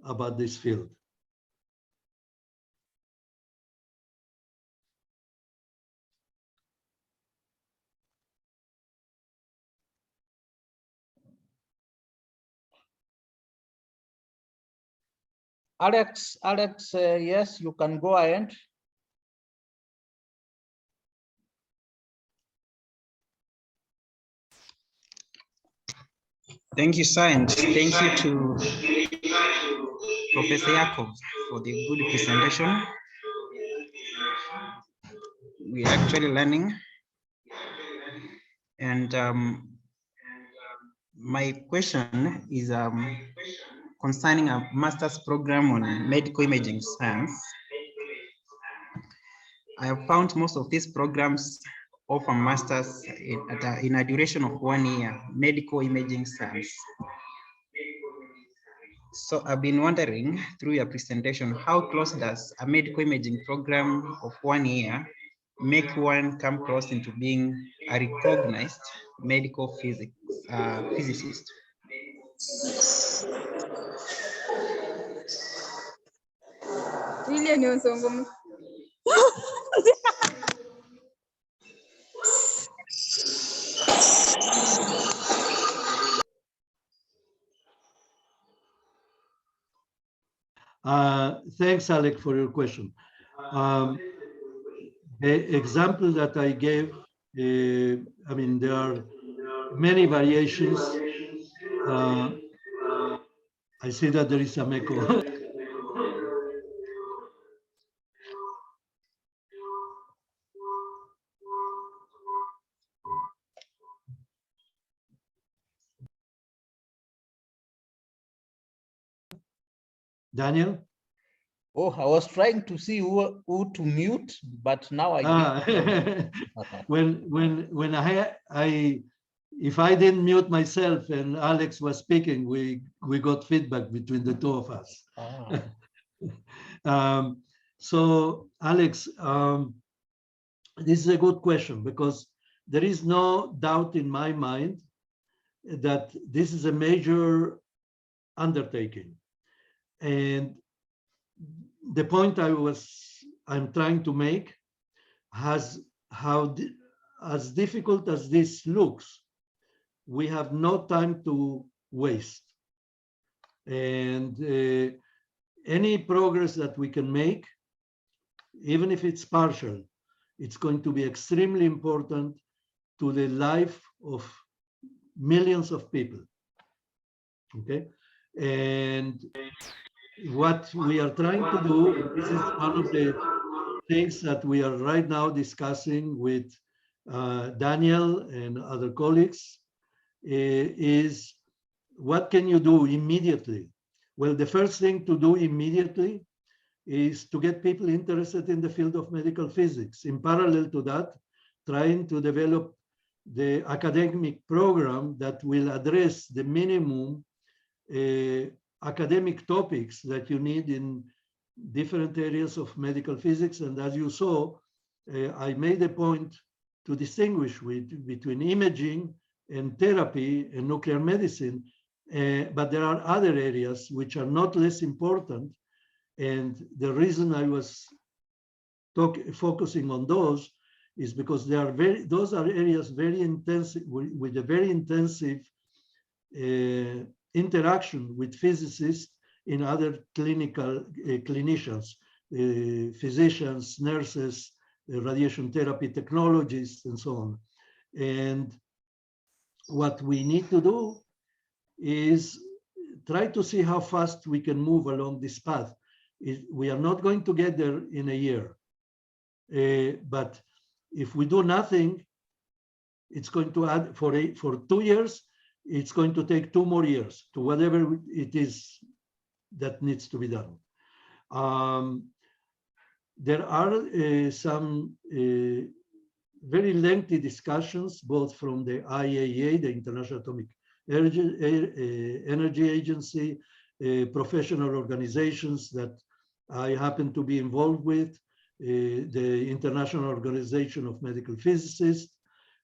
about this field? Alex, yes, you can go ahead. Thank you, sir, and thank you to Professor Yakov for the good presentation. We're actually learning, and my question is concerning a master's program on medical imaging science. I have found most of these programs offer masters in a duration of 1 year, medical imaging science. So I've been wondering through your presentation, how close does a medical imaging program of 1 year make one come close into being a recognized medical physicist? Thanks, Alec, for your question. The example that I gave, I mean, there are many variations. I see that there is some echo. Daniel? Oh, I was trying to see who to mute, but now I when if I didn't mute myself and Alex was speaking, we got feedback between the two of us. So Alex, this is a good question, because there is no doubt in my mind that this is a major undertaking. And the point I'm trying to make has as difficult as this looks, we have no time to waste. And any progress that we can make, even if it's partial, it's going to be extremely important to the life of millions of people. Okay, and what we are trying to do, this is one of the things that we are right now discussing with Daniel and other colleagues, is what can you do immediately? Well, the first thing to do immediately is to get people interested in the field of medical physics. In parallel to that, trying to develop the academic program that will address the minimum academic topics that you need in different areas of medical physics. And as you saw, I made a point to distinguish between imaging and therapy and nuclear medicine, but there are other areas which are not less important. And the reason I was focusing on those is because those are areas very intensive, with a very intensive interaction with physicists in other clinicians, physicians, nurses, radiation therapy technologists, and so on. And what we need to do is try to see how fast we can move along this path. We are not going to get there in a year, but if we do nothing, it's going to add for 2 years. It's going to take 2 more years to whatever it is that needs to be done. There are some very lengthy discussions, both from the IAEA, the International Atomic Energy Agency, professional organizations that I happen to be involved with, the International Organization of Medical Physicists,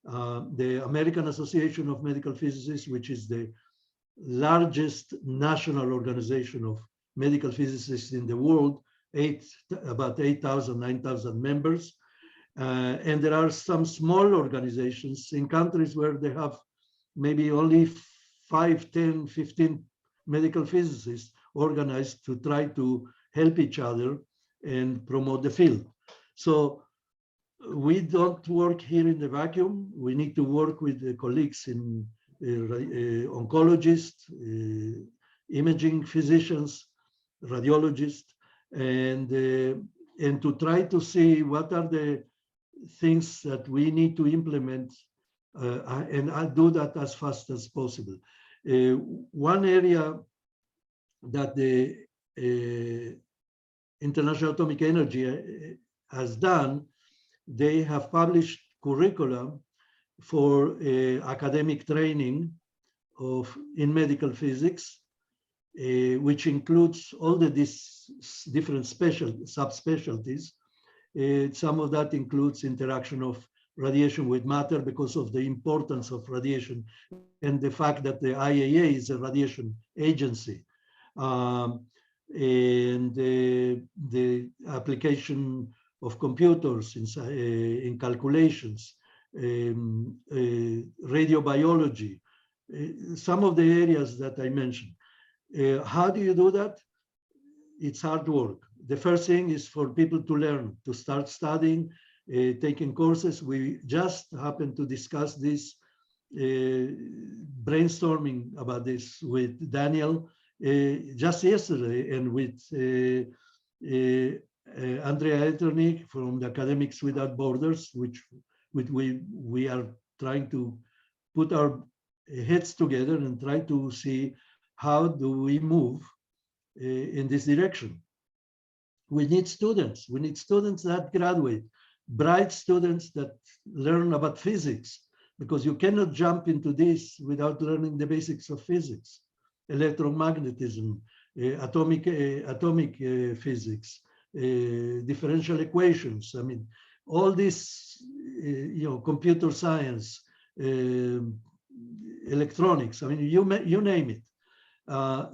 the American Association of Medical Physicists, which is the largest national organization of medical physicists in the world, about 8,000, 9,000 members. And there are some small organizations in countries where they have maybe only 5, 10, 15 medical physicists organized to try to help each other and promote the field. So we don't work here in the vacuum. We need to work with the colleagues in oncologists, imaging physicians, radiologists, and to try to see what are the things that we need to implement, and I'll do that as fast as possible. One area that the International Atomic Energy has done, they have published curricula for academic training in medical physics, which includes all these different subspecialties. Some of that includes interaction of radiation with matter because of the importance of radiation and the fact that the IAEA is a radiation agency. And the application of computers in calculations, radiobiology, some of the areas that I mentioned. How do you do that? It's hard work. The first thing is for people to learn, to start studying, taking courses. We just happened to discuss this, brainstorming about this with Daniel just yesterday, and with Andrea Eternig from the Academics Without Borders, which we are trying to put our heads together and try to see how do we move in this direction. We need students. We need students that graduate, bright students that learn about physics, because you cannot jump into this without learning the basics of physics, electromagnetism, atomic physics, differential equations. I mean, all this, computer science, electronics. I mean, you name it.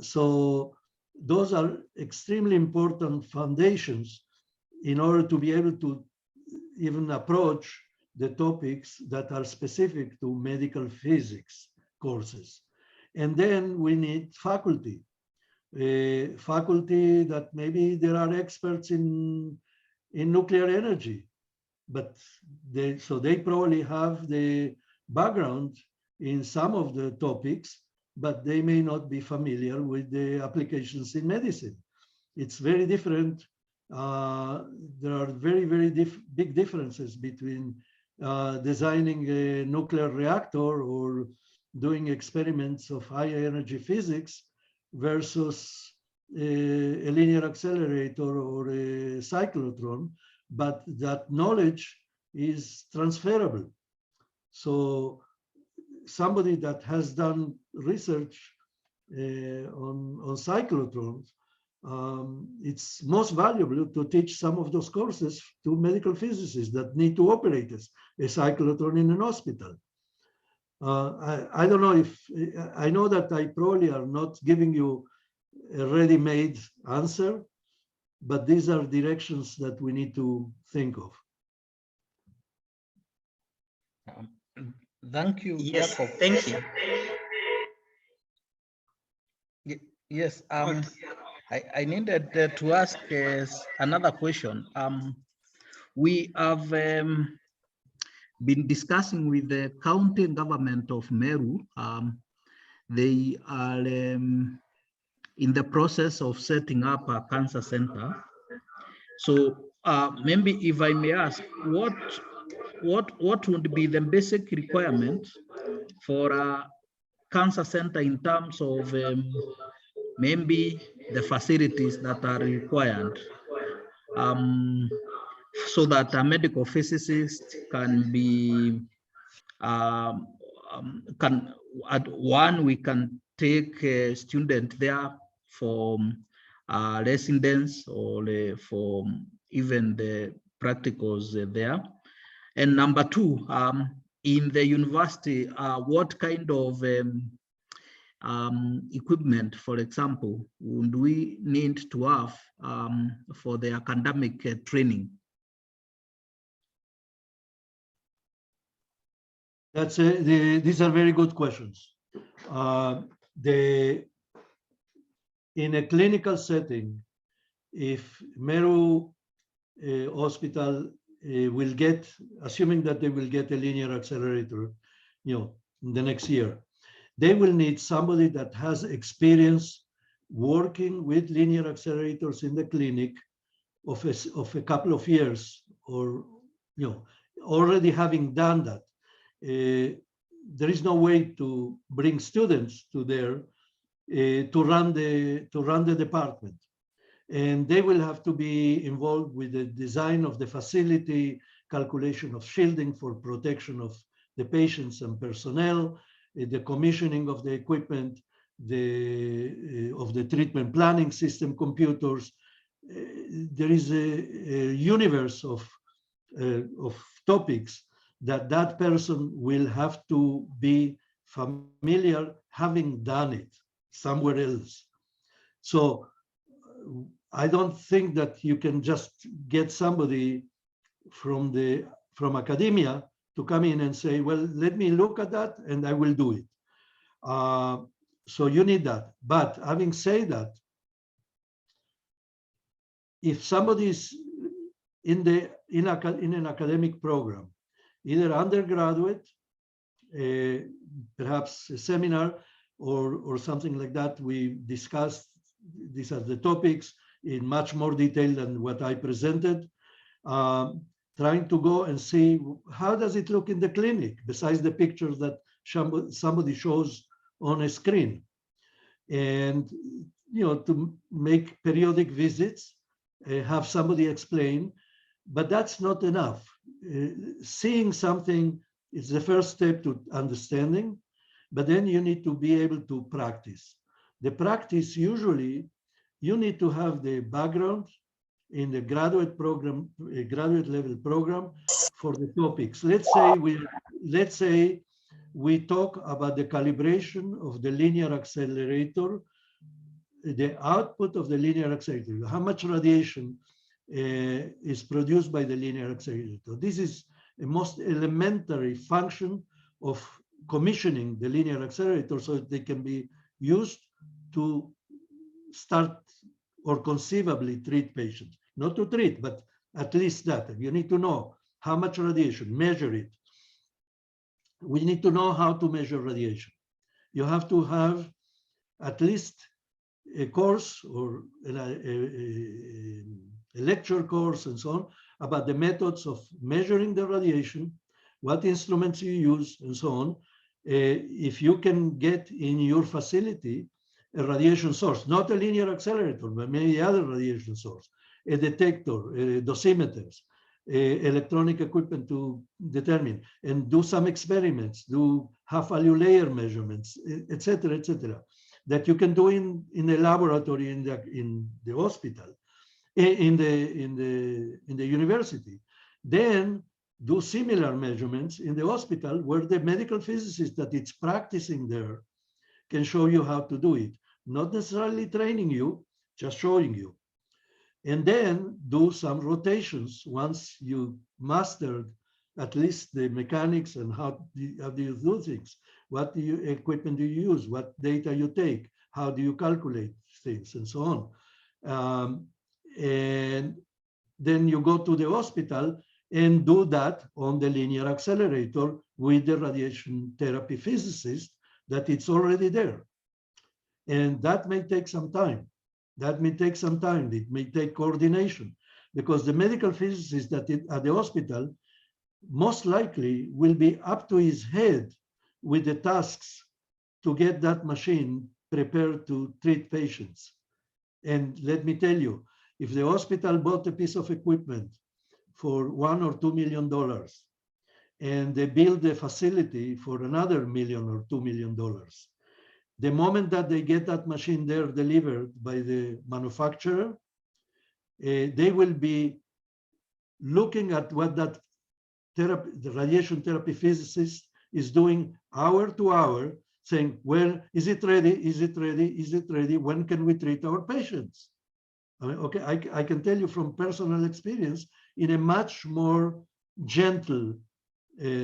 So those are extremely important foundations in order to be able to even approach the topics that are specific to medical physics courses. And then we need faculty. Faculty that maybe there are experts in nuclear energy, but they probably have the background in some of the topics, but they may not be familiar with the applications in medicine. It's very different. There are very, very big differences between designing a nuclear reactor or doing experiments of high energy physics versus a linear accelerator or a cyclotron, but that knowledge is transferable. So somebody that has done research on cyclotrons, it's most valuable to teach some of those courses to medical physicists that need to operate a cyclotron in an hospital. I don't know if, I know that I probably are not giving you a ready-made answer, but these are directions that we need to think of. Thank you. Yes, Jacob. thank you. Yes, I needed to ask another question. We have been discussing with the county government of Meru. They are in the process of setting up a cancer center. So maybe if I may ask, what would be the basic requirement for a cancer center in terms of maybe the facilities that are required, so that a medical physicist can be, we can take a student there for residence or for even the practicals there. And number two, in the university, what kind of equipment, for example, would we need to have for the academic training? These are very good questions. In a clinical setting, if Meru Hospital will get, assuming that they will get a linear accelerator, in the next year, they will need somebody that has experience working with linear accelerators in the clinic of a couple of years, or already having done that. There is no way to bring students to there to run the department, and they will have to be involved with the design of the facility, calculation of shielding for protection of the patients and personnel, the commissioning of the equipment, of the treatment planning system computers. There is a universe of topics that person will have to be familiar, having done it somewhere else. So I don't think that you can just get somebody from academia to come in and say, well, let me look at that and I will do it. So you need that. But having said that, if somebody is in an academic program, either undergraduate, perhaps a seminar or something like that, we discussed, these are the topics in much more detail than what I presented, trying to go and see how does it look in the clinic, besides the pictures that somebody shows on a screen. And, to make periodic visits, have somebody explain, but that's not enough. Seeing something is the first step to understanding, but then you need to be able to practice. The practice, usually, you need to have the background in the graduate program, a graduate level program for the topics. Let's say we talk about the calibration of the linear accelerator, the output of the linear accelerator, how much radiation is produced by the linear accelerator. This is a most elementary function of commissioning the linear accelerator so that they can be used to start or conceivably treat patients. Not to treat, but at least that. You need to know how much radiation, measure it. We need to know how to measure radiation. You have to have at least a course or a lecture course and so on about the methods of measuring the radiation, what instruments you use, and so on. If you can get in your facility a radiation source, not a linear accelerator, but many other radiation source, a detector, dosimeters, electronic equipment to determine, and do some experiments, do half-value layer measurements, etc., that you can do in the laboratory in the hospital, in the university. Then do similar measurements in the hospital where the medical physicist that it's practicing there can show you how to do it. Not necessarily training you, just showing you. And then do some rotations once you mastered at least the mechanics and how do you do things. What equipment do you use? What data you take? How do you calculate things and so on? And then you go to the hospital and do that on the linear accelerator with the radiation therapy physicist that it's already there. And that may take some time. It may take coordination, because the medical physicist at the hospital most likely will be up to his head with the tasks to get that machine prepared to treat patients. And let me tell you, if the hospital bought a piece of equipment for $1 or $2 million, and they build a facility for another $1 million or $2 million, the moment that they get that machine there delivered by the manufacturer, they will be looking at what that therapy, the radiation therapy physicist is doing hour to hour, saying, well, is it ready? Is it ready? Is it ready? When can we treat our patients? I mean, okay, I can tell you from personal experience in a much more gentle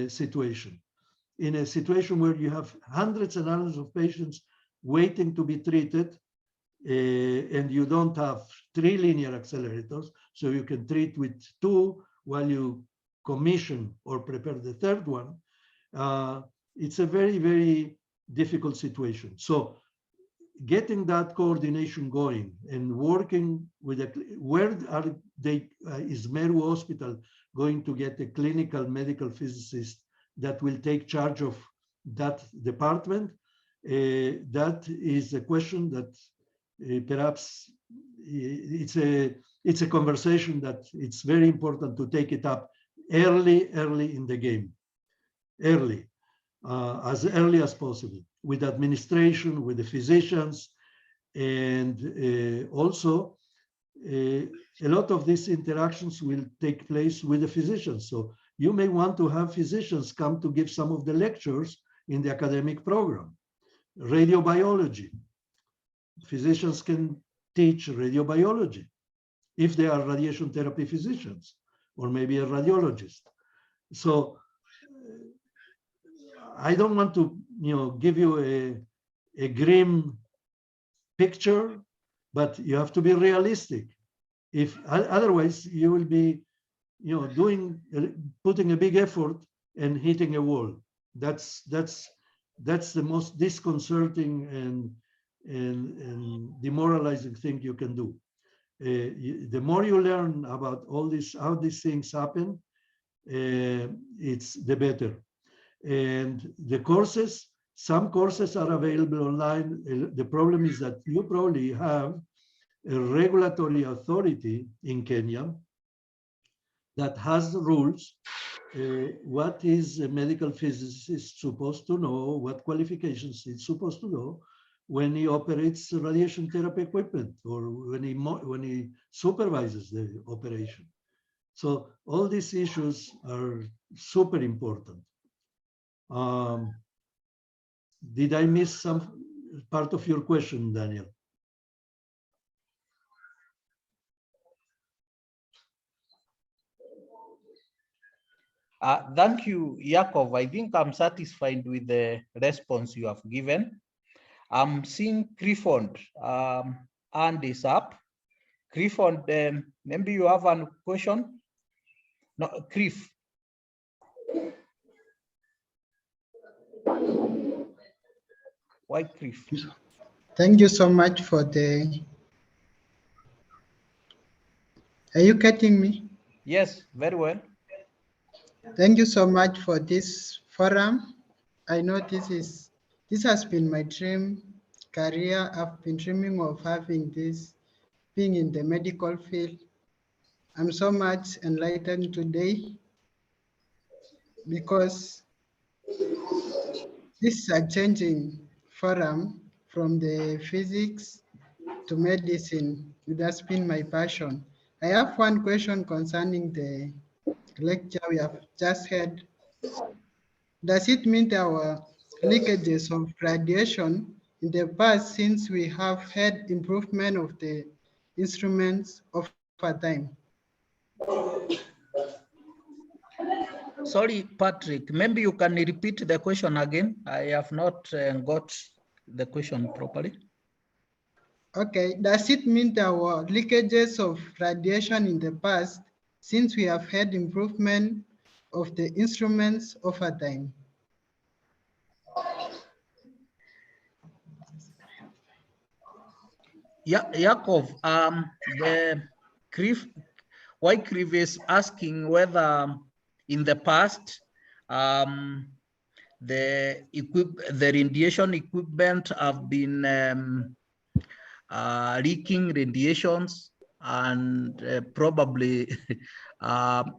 situation. In a situation where you have hundreds and hundreds of patients waiting to be treated, and you don't have 3 linear accelerators, so you can treat with 2 while you commission or prepare the 3rd one, it's a very, very difficult situation. So getting that coordination going and working with where are they, is Meru Hospital going to get a clinical medical physicist that will take charge of that department? That is a question that perhaps it's a conversation that it's very important to take it up early in the game, as early as possible, with administration, with the physicians, and also a lot of these interactions will take place with the physicians. So you may want to have physicians come to give some of the lectures in the academic program. Radiobiology. Physicians can teach radiobiology if they are radiation therapy physicians, or maybe a radiologist. So I don't want to, give you a grim picture, but you have to be realistic. If otherwise you will be, putting a big effort and hitting a wall. That's the most disconcerting and demoralizing thing you can do. The more you learn about all this, how these things happen, it's the better. And the courses, some courses are available online. The problem is that you probably have a regulatory authority in Kenya that has rules. What is a medical physicist supposed to know? What qualifications he's supposed to know when he operates radiation therapy equipment, or when he supervises the operation? So all these issues are super important. Did I miss some part of your question, Daniel? Thank you, Yakov. I think I'm satisfied with the response you have given. I'm seeing Clifford hand is up. Clifford, maybe you have a question? No, Cliff. Why Cliff? Thank you so much for the... Are you getting me? Yes, very well. Thank you so much for this forum. I know this has been my dream career. I've been dreaming of having this, being in the medical field. I'm so much enlightened today because this is a changing forum from the physics to medicine. It has been my passion. I have one question concerning the lecture we have just had. Does it mean there were leakages of radiation in the past, since we have had improvement of the instruments over time? Sorry, Patrick, maybe you can repeat the question again. I have not got the question properly. Okay, does it mean there were leakages of radiation in the past, since we have had improvement of the instruments over time? Yeah, Yakov, why Kriv is asking whether in the past the radiation equipment have been leaking radiations and probably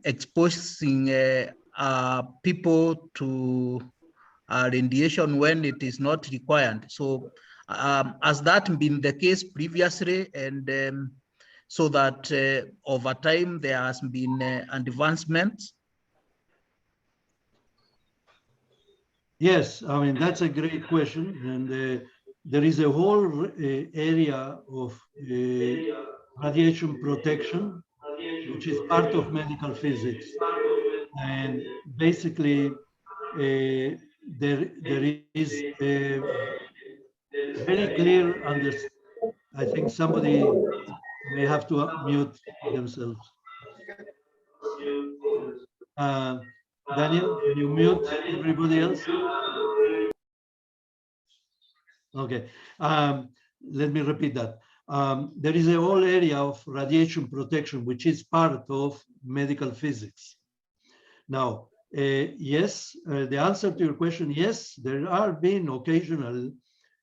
exposing people to radiation when it is not required. So has that been the case previously? And so that over time there has been advancements? Yes, I mean, that's a great question. And there is a whole area of radiation protection, which is part of medical physics. And basically, there is a very clear understanding. I think somebody may have to mute themselves. Daniel, can you mute everybody else? Okay, let me repeat that. There is a whole area of radiation protection, which is part of medical physics. Now, yes, the answer to your question, yes, there are been occasional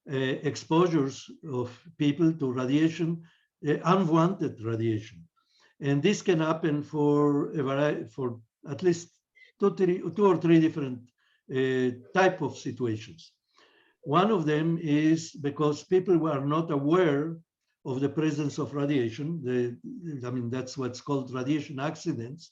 exposures of people to radiation, unwanted radiation. And this can happen for a variety, for at least two or three different type of situations. One of them is because people were not aware of the presence of radiation. I mean, that's what's called radiation accidents.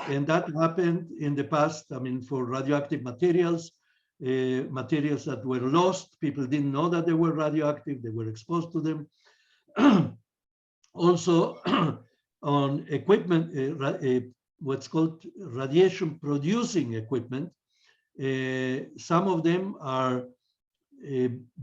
And that happened in the past, I mean, for radioactive materials, materials that were lost. People didn't know that they were radioactive. They were exposed to them. Also, on equipment, what's called radiation producing equipment. Some of them are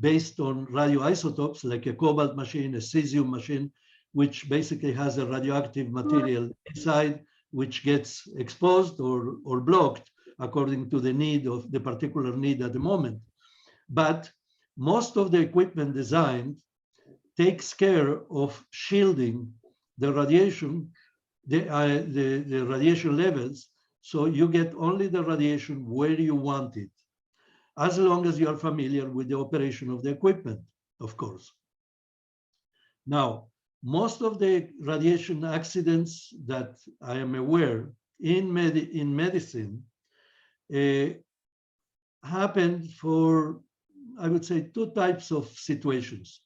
based on radioisotopes, like a cobalt machine, a cesium machine, which basically has a radioactive material inside, which gets exposed or blocked according to the need of the particular need at the moment. But most of the equipment designed takes care of shielding the radiation, the radiation levels, so you get only the radiation where you want it, as long as you are familiar with the operation of the equipment, of course. Now, most of the radiation accidents that I am aware in medicine happened for, I would say, two types of situations.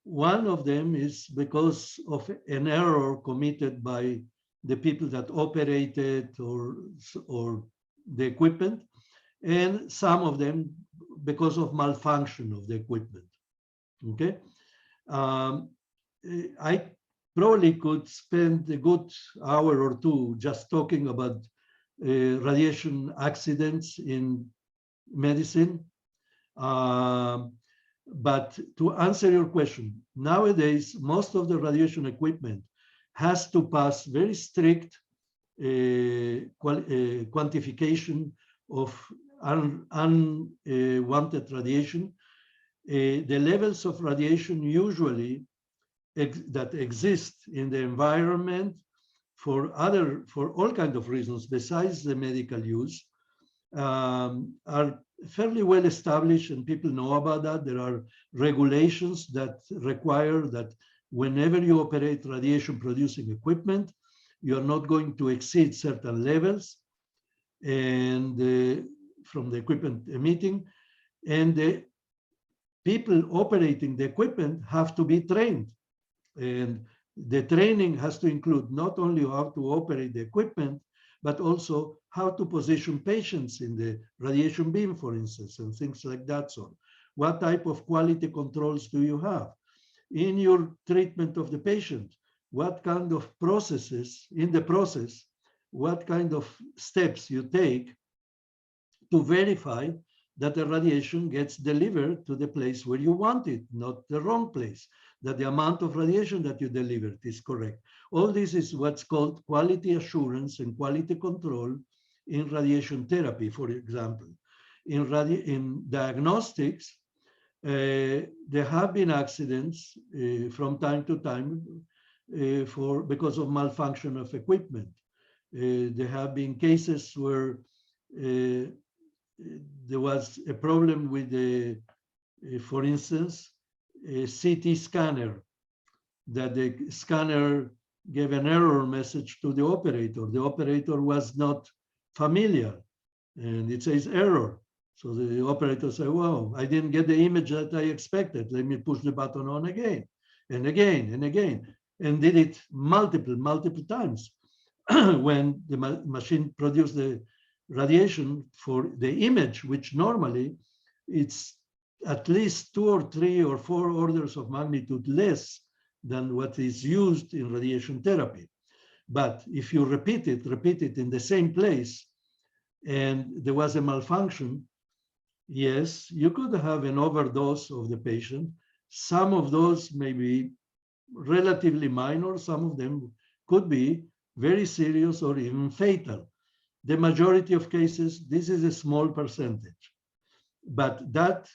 One of them is because of an error committed by the people that operated or the equipment, and some of them because of malfunction of the equipment. Okay, I probably could spend a good hour or two just talking about radiation accidents in medicine. But to answer your question, nowadays, most of the radiation equipment has to pass very strict quantification of unwanted radiation. The levels of radiation usually that exist in the environment for all kinds of reasons besides the medical use are fairly well established, and people know about that. There are regulations that require that whenever you operate radiation producing equipment, you are not going to exceed certain levels and from the equipment emitting, and the people operating the equipment have to be trained. And the training has to include not only how to operate the equipment, but also how to position patients in the radiation beam, for instance, and things like that. So what type of quality controls do you have in your treatment of the patient? What kind of processes in the process, what kind of steps you take to verify that the radiation gets delivered to the place where you want it, not the wrong place, that the amount of radiation that you delivered is correct. All this is what's called quality assurance and quality control in radiation therapy, for example. In diagnostics, there have been accidents from time to time because of malfunction of equipment. There have been cases where there was a problem with the, for instance, a CT scanner that the scanner gave an error message to the operator. The operator was not familiar, and it says error. So the operator said, well, I didn't get the image that I expected. Let me push the button on again, and again, and again, and did it multiple times. When the machine produced the radiation for the image, which normally it's at least 2 or 3 or 4 orders of magnitude less than what is used in radiation therapy. But if you repeat it in the same place, and there was a malfunction, yes, you could have an overdose of the patient. Some of those may be relatively minor, some of them could be very serious or even fatal. The majority of cases, this is a small percentage. But that,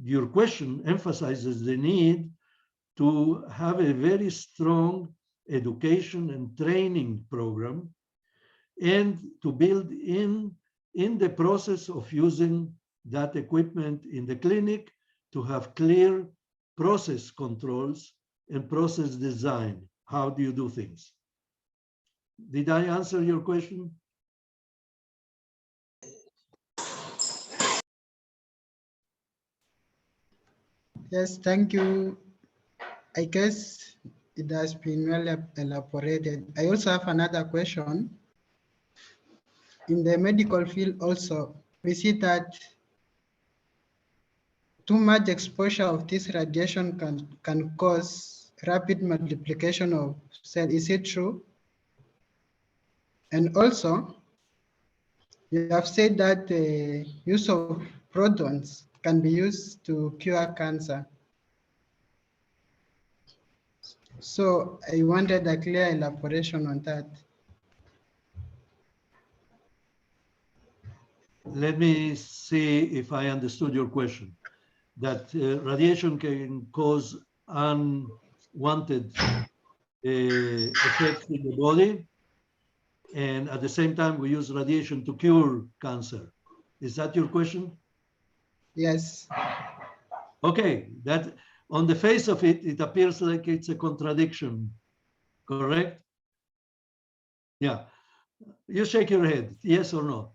your question emphasizes the need to have a very strong education and training program, and to build in the process of using that equipment in the clinic to have clear process controls and process design. How do you do things? Did I answer your question? Yes, thank you. I guess it has been well elaborated. I also have another question. In the medical field also, we see that too much exposure of this radiation can cause rapid multiplication of cells. Is it true? And also, you have said that the use of protons can be used to cure cancer. So I wanted a clear elaboration on that. Let me see if I understood your question. That radiation can cause unwanted effects in the body, and at the same time we use radiation to cure cancer. Is that your question? Yes. Okay, that on the face of it, it appears like it's a contradiction, correct? Yeah. You shake your head, yes or no?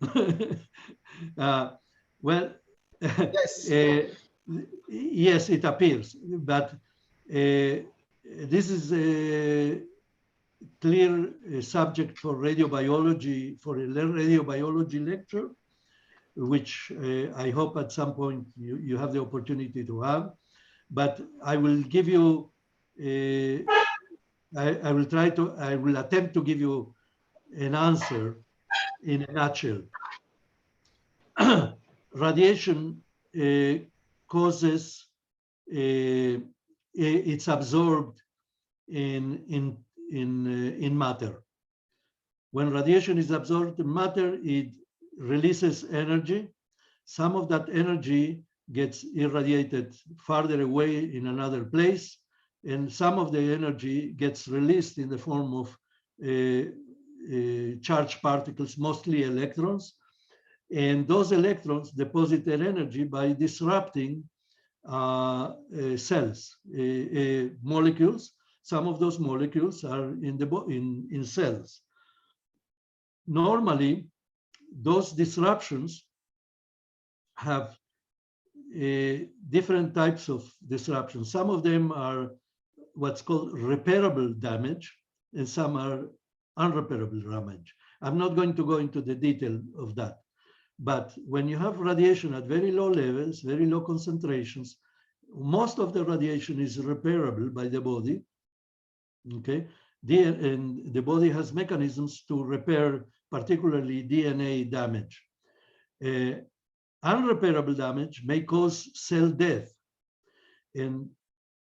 Well, Yes. yes, it appears, but this is a clear subject for radiobiology, for a radiobiology lecture, which I hope at some point you have the opportunity to have. But I will give you, I will attempt to give you an answer in a nutshell. Radiation causes, it's absorbed in matter. When radiation is absorbed in matter, it releases energy. Some of that energy gets irradiated farther away in another place, and some of the energy gets released in the form of charged particles, mostly electrons. And those electrons deposit their energy by disrupting cells, molecules. Some of those molecules are in cells. Normally, those disruptions have different types of disruptions. Some of them are what's called repairable damage, and some are unrepairable damage. I'm not going to go into the detail of that. But when you have radiation at very low levels, very low concentrations, most of the radiation is repairable by the body, okay? And the body has mechanisms to repair, particularly DNA damage. Unrepairable damage may cause cell death. And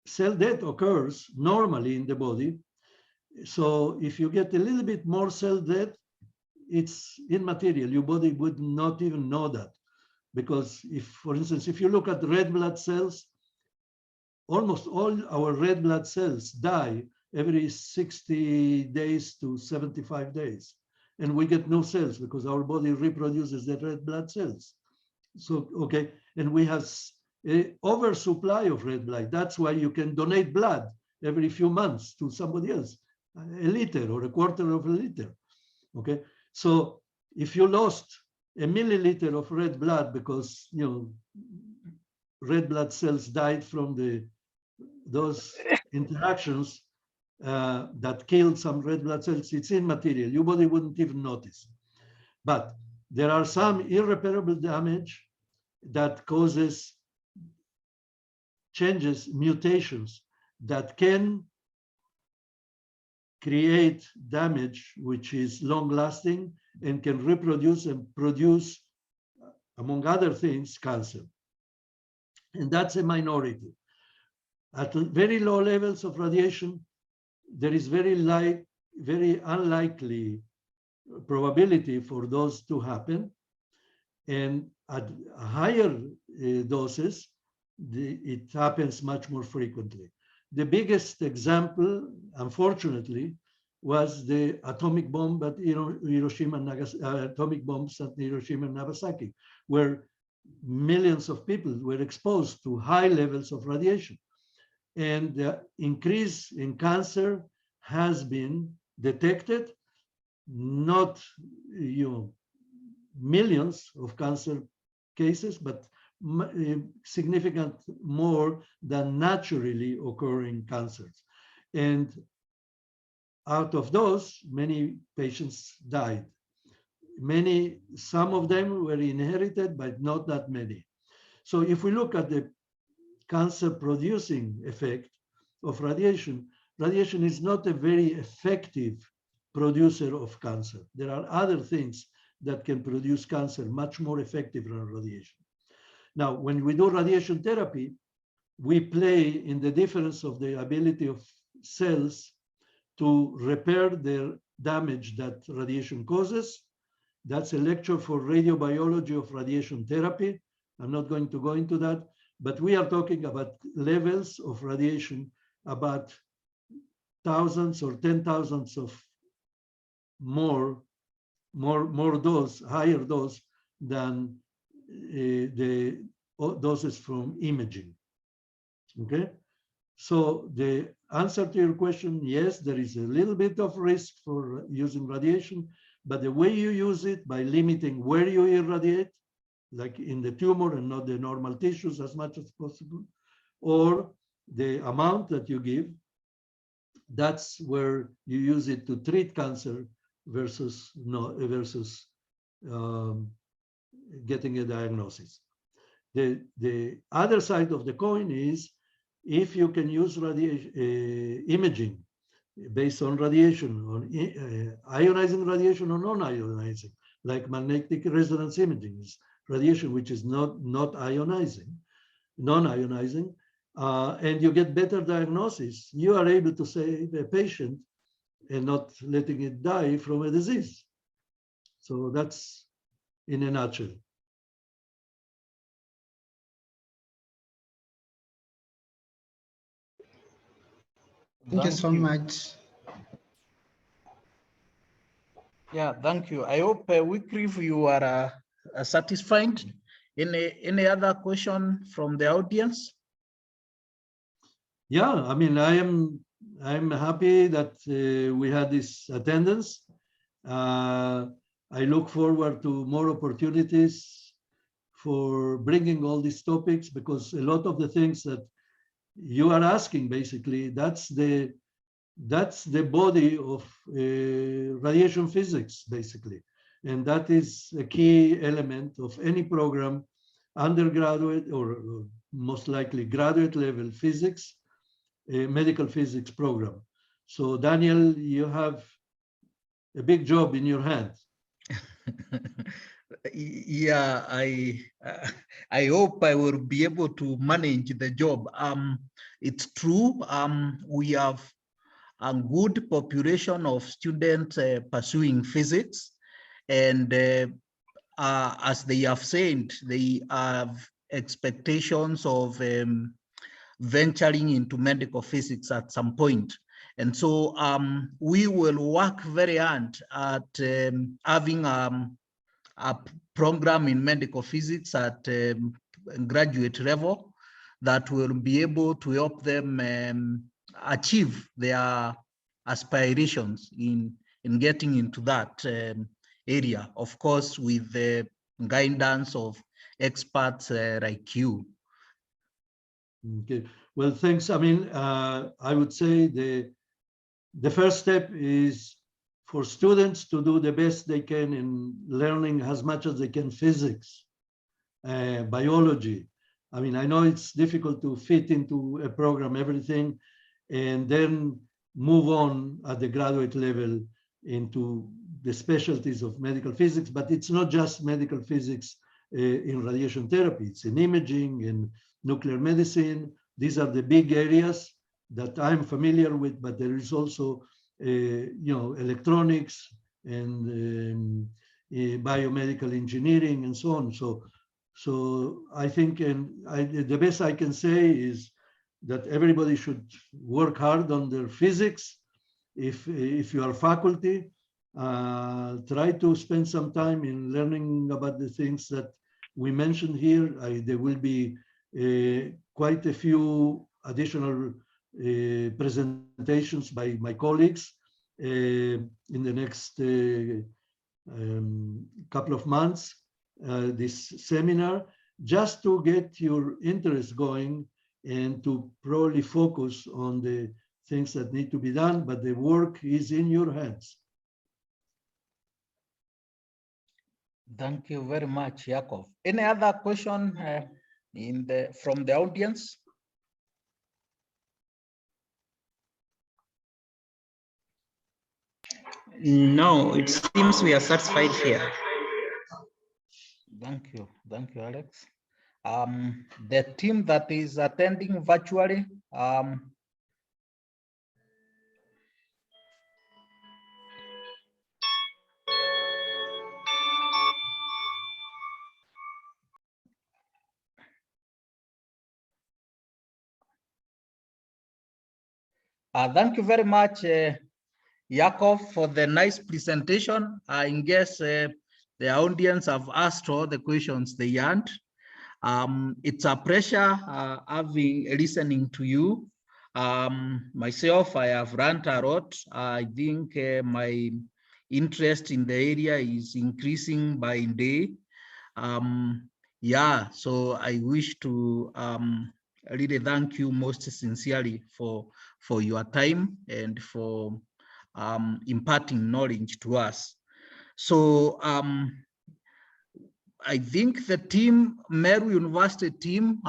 cell death occurs normally in the body. So if you get a little bit more cell death, it's immaterial. Your body would not even know that. Because if, for instance, if you look at red blood cells, almost all our red blood cells die every 60 days to 75 days. And we get no cells because our body reproduces the red blood cells. So, okay, and we have an oversupply of red blood. That's why you can donate blood every few months to somebody else, a liter or a quarter of a liter. Okay, so if you lost a milliliter of red blood because red blood cells died from those interactions that killed some red blood cells, it's immaterial. Your body wouldn't even notice. But there are some irreparable damage that causes changes, mutations that can create damage which is long-lasting and can reproduce and produce, among other things, cancer. And that's a minority. At very low levels of radiation, there is very unlikely probability for those to happen. And at higher doses, it happens much more frequently. The biggest example, unfortunately, was the atomic bomb at Hiroshima and Nagasaki, atomic bombs at Hiroshima and Nagasaki, where millions of people were exposed to high levels of radiation. And the increase in cancer has been detected, not millions of cancer cases, but significant more than naturally occurring cancers. And out of those, many patients died. Some of them were inherited, but not that many. So if we look at the cancer-producing effect of radiation, radiation is not a very effective producer of cancer. There are other things that can produce cancer much more effective than radiation. Now, when we do radiation therapy, we play in the difference of the ability of cells to repair the damage that radiation causes. That's a lecture for radiobiology of radiation therapy. I'm not going to go into that, but we are talking about levels of radiation, about thousands or 10,000s of more dose, higher dose than the doses from imaging. Okay, so the answer to your question, yes, there is a little bit of risk for using radiation, but the way you use it, by limiting where you irradiate, like in the tumor and not the normal tissues as much as possible, or the amount that you give, that's where you use it to treat cancer versus getting a diagnosis. The other side of the coin is if you can use imaging based on radiation, on ionizing radiation or non-ionizing, like magnetic resonance imaging, is radiation which is not ionizing, non-ionizing, and you get better diagnosis, you are able to save a patient and not letting it die from a disease. So that's in a nutshell. Thank you so much. Yeah, thank you. I hope Wycliffe, you are satisfied. Any other question from the audience? Yeah, I mean, I'm happy that we had this attendance. I look forward to more opportunities for bringing all these topics, because a lot of the things that you are asking, basically, that's the body of radiation physics, basically. And that is a key element of any program, undergraduate or most likely graduate level physics, medical physics program. So Daniel, you have a big job in your hands. Yeah, I hope I will be able to manage the job. It's true. We have a good population of students pursuing physics, and as they have said, they have expectations of venturing into medical physics at some point. And so we will work very hard at having a program in medical physics at graduate level that will be able to help them achieve their aspirations in getting into that area, of course, with the guidance of experts like you. Okay, well, thanks. I mean, I would say the first step is for students to do the best they can in learning as much as they can physics, biology. I mean, I know it's difficult to fit into a program everything and then move on at the graduate level into the specialties of medical physics, but it's not just medical physics in radiation therapy, it's in imaging, in nuclear medicine. These are the big areas that I'm familiar with, but there is also, electronics and biomedical engineering and so on. So I think, the best I can say is that everybody should work hard on their physics. If you are faculty, try to spend some time in learning about the things that we mentioned here. There will be quite a few additional presentations by my colleagues in the next couple of months, this seminar, just to get your interest going and to probably focus on the things that need to be done, but the work is in your hands. Thank you very much, Yakov. Any other question from the audience? No, it seems we are satisfied here. Thank you, Alex. The team that is attending virtually, thank you very much, Yakov, for the nice presentation. I guess the audience have asked all the questions they want. It's a pleasure listening to you. Myself, I have learned a lot. I think my interest in the area is increasing by day. Yeah, so I wish to really thank you most sincerely for your time and for imparting knowledge to us. So I think the team, Meru University team,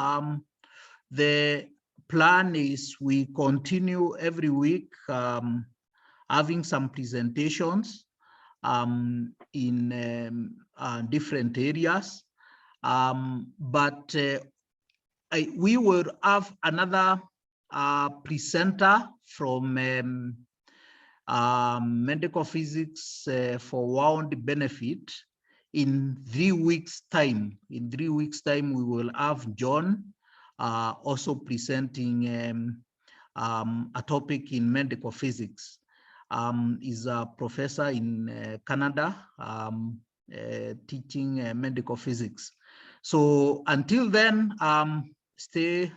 the plan is we continue every week having some presentations in different areas. But we will have another presenter from medical physics for wound benefit in 3 weeks' time. In 3 weeks' time, we will have John also presenting a topic in medical physics. He's a professor in Canada teaching medical physics. So until then, stay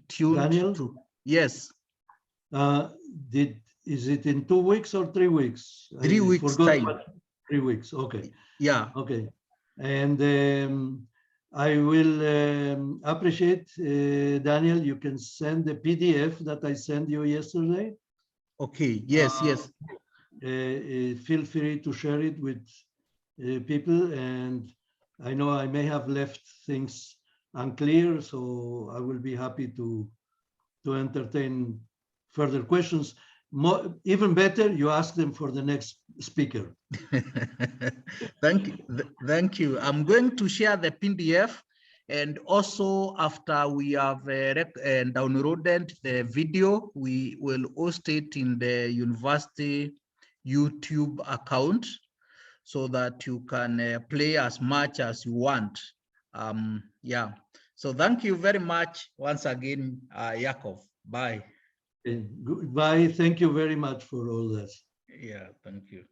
tuned. Daniel? To, yes. Is it in 2 weeks or 3 weeks? 3 weeks time. 3 weeks, okay. Yeah. Okay. And I will appreciate, Daniel, you can send the PDF that I sent you yesterday. Okay, yes, yes. Feel free to share it with people, and I know I may have left things unclear, so I will be happy to entertain further questions. Even better, you ask them for the next speaker. Thank you. I'm going to share the PDF, and also after we have downloaded the video, we will host it in the university YouTube account so that you can play as much as you want. Yeah. So thank you very much once again, Yakov. Bye. Goodbye. Thank you very much for all this. Yeah, thank you.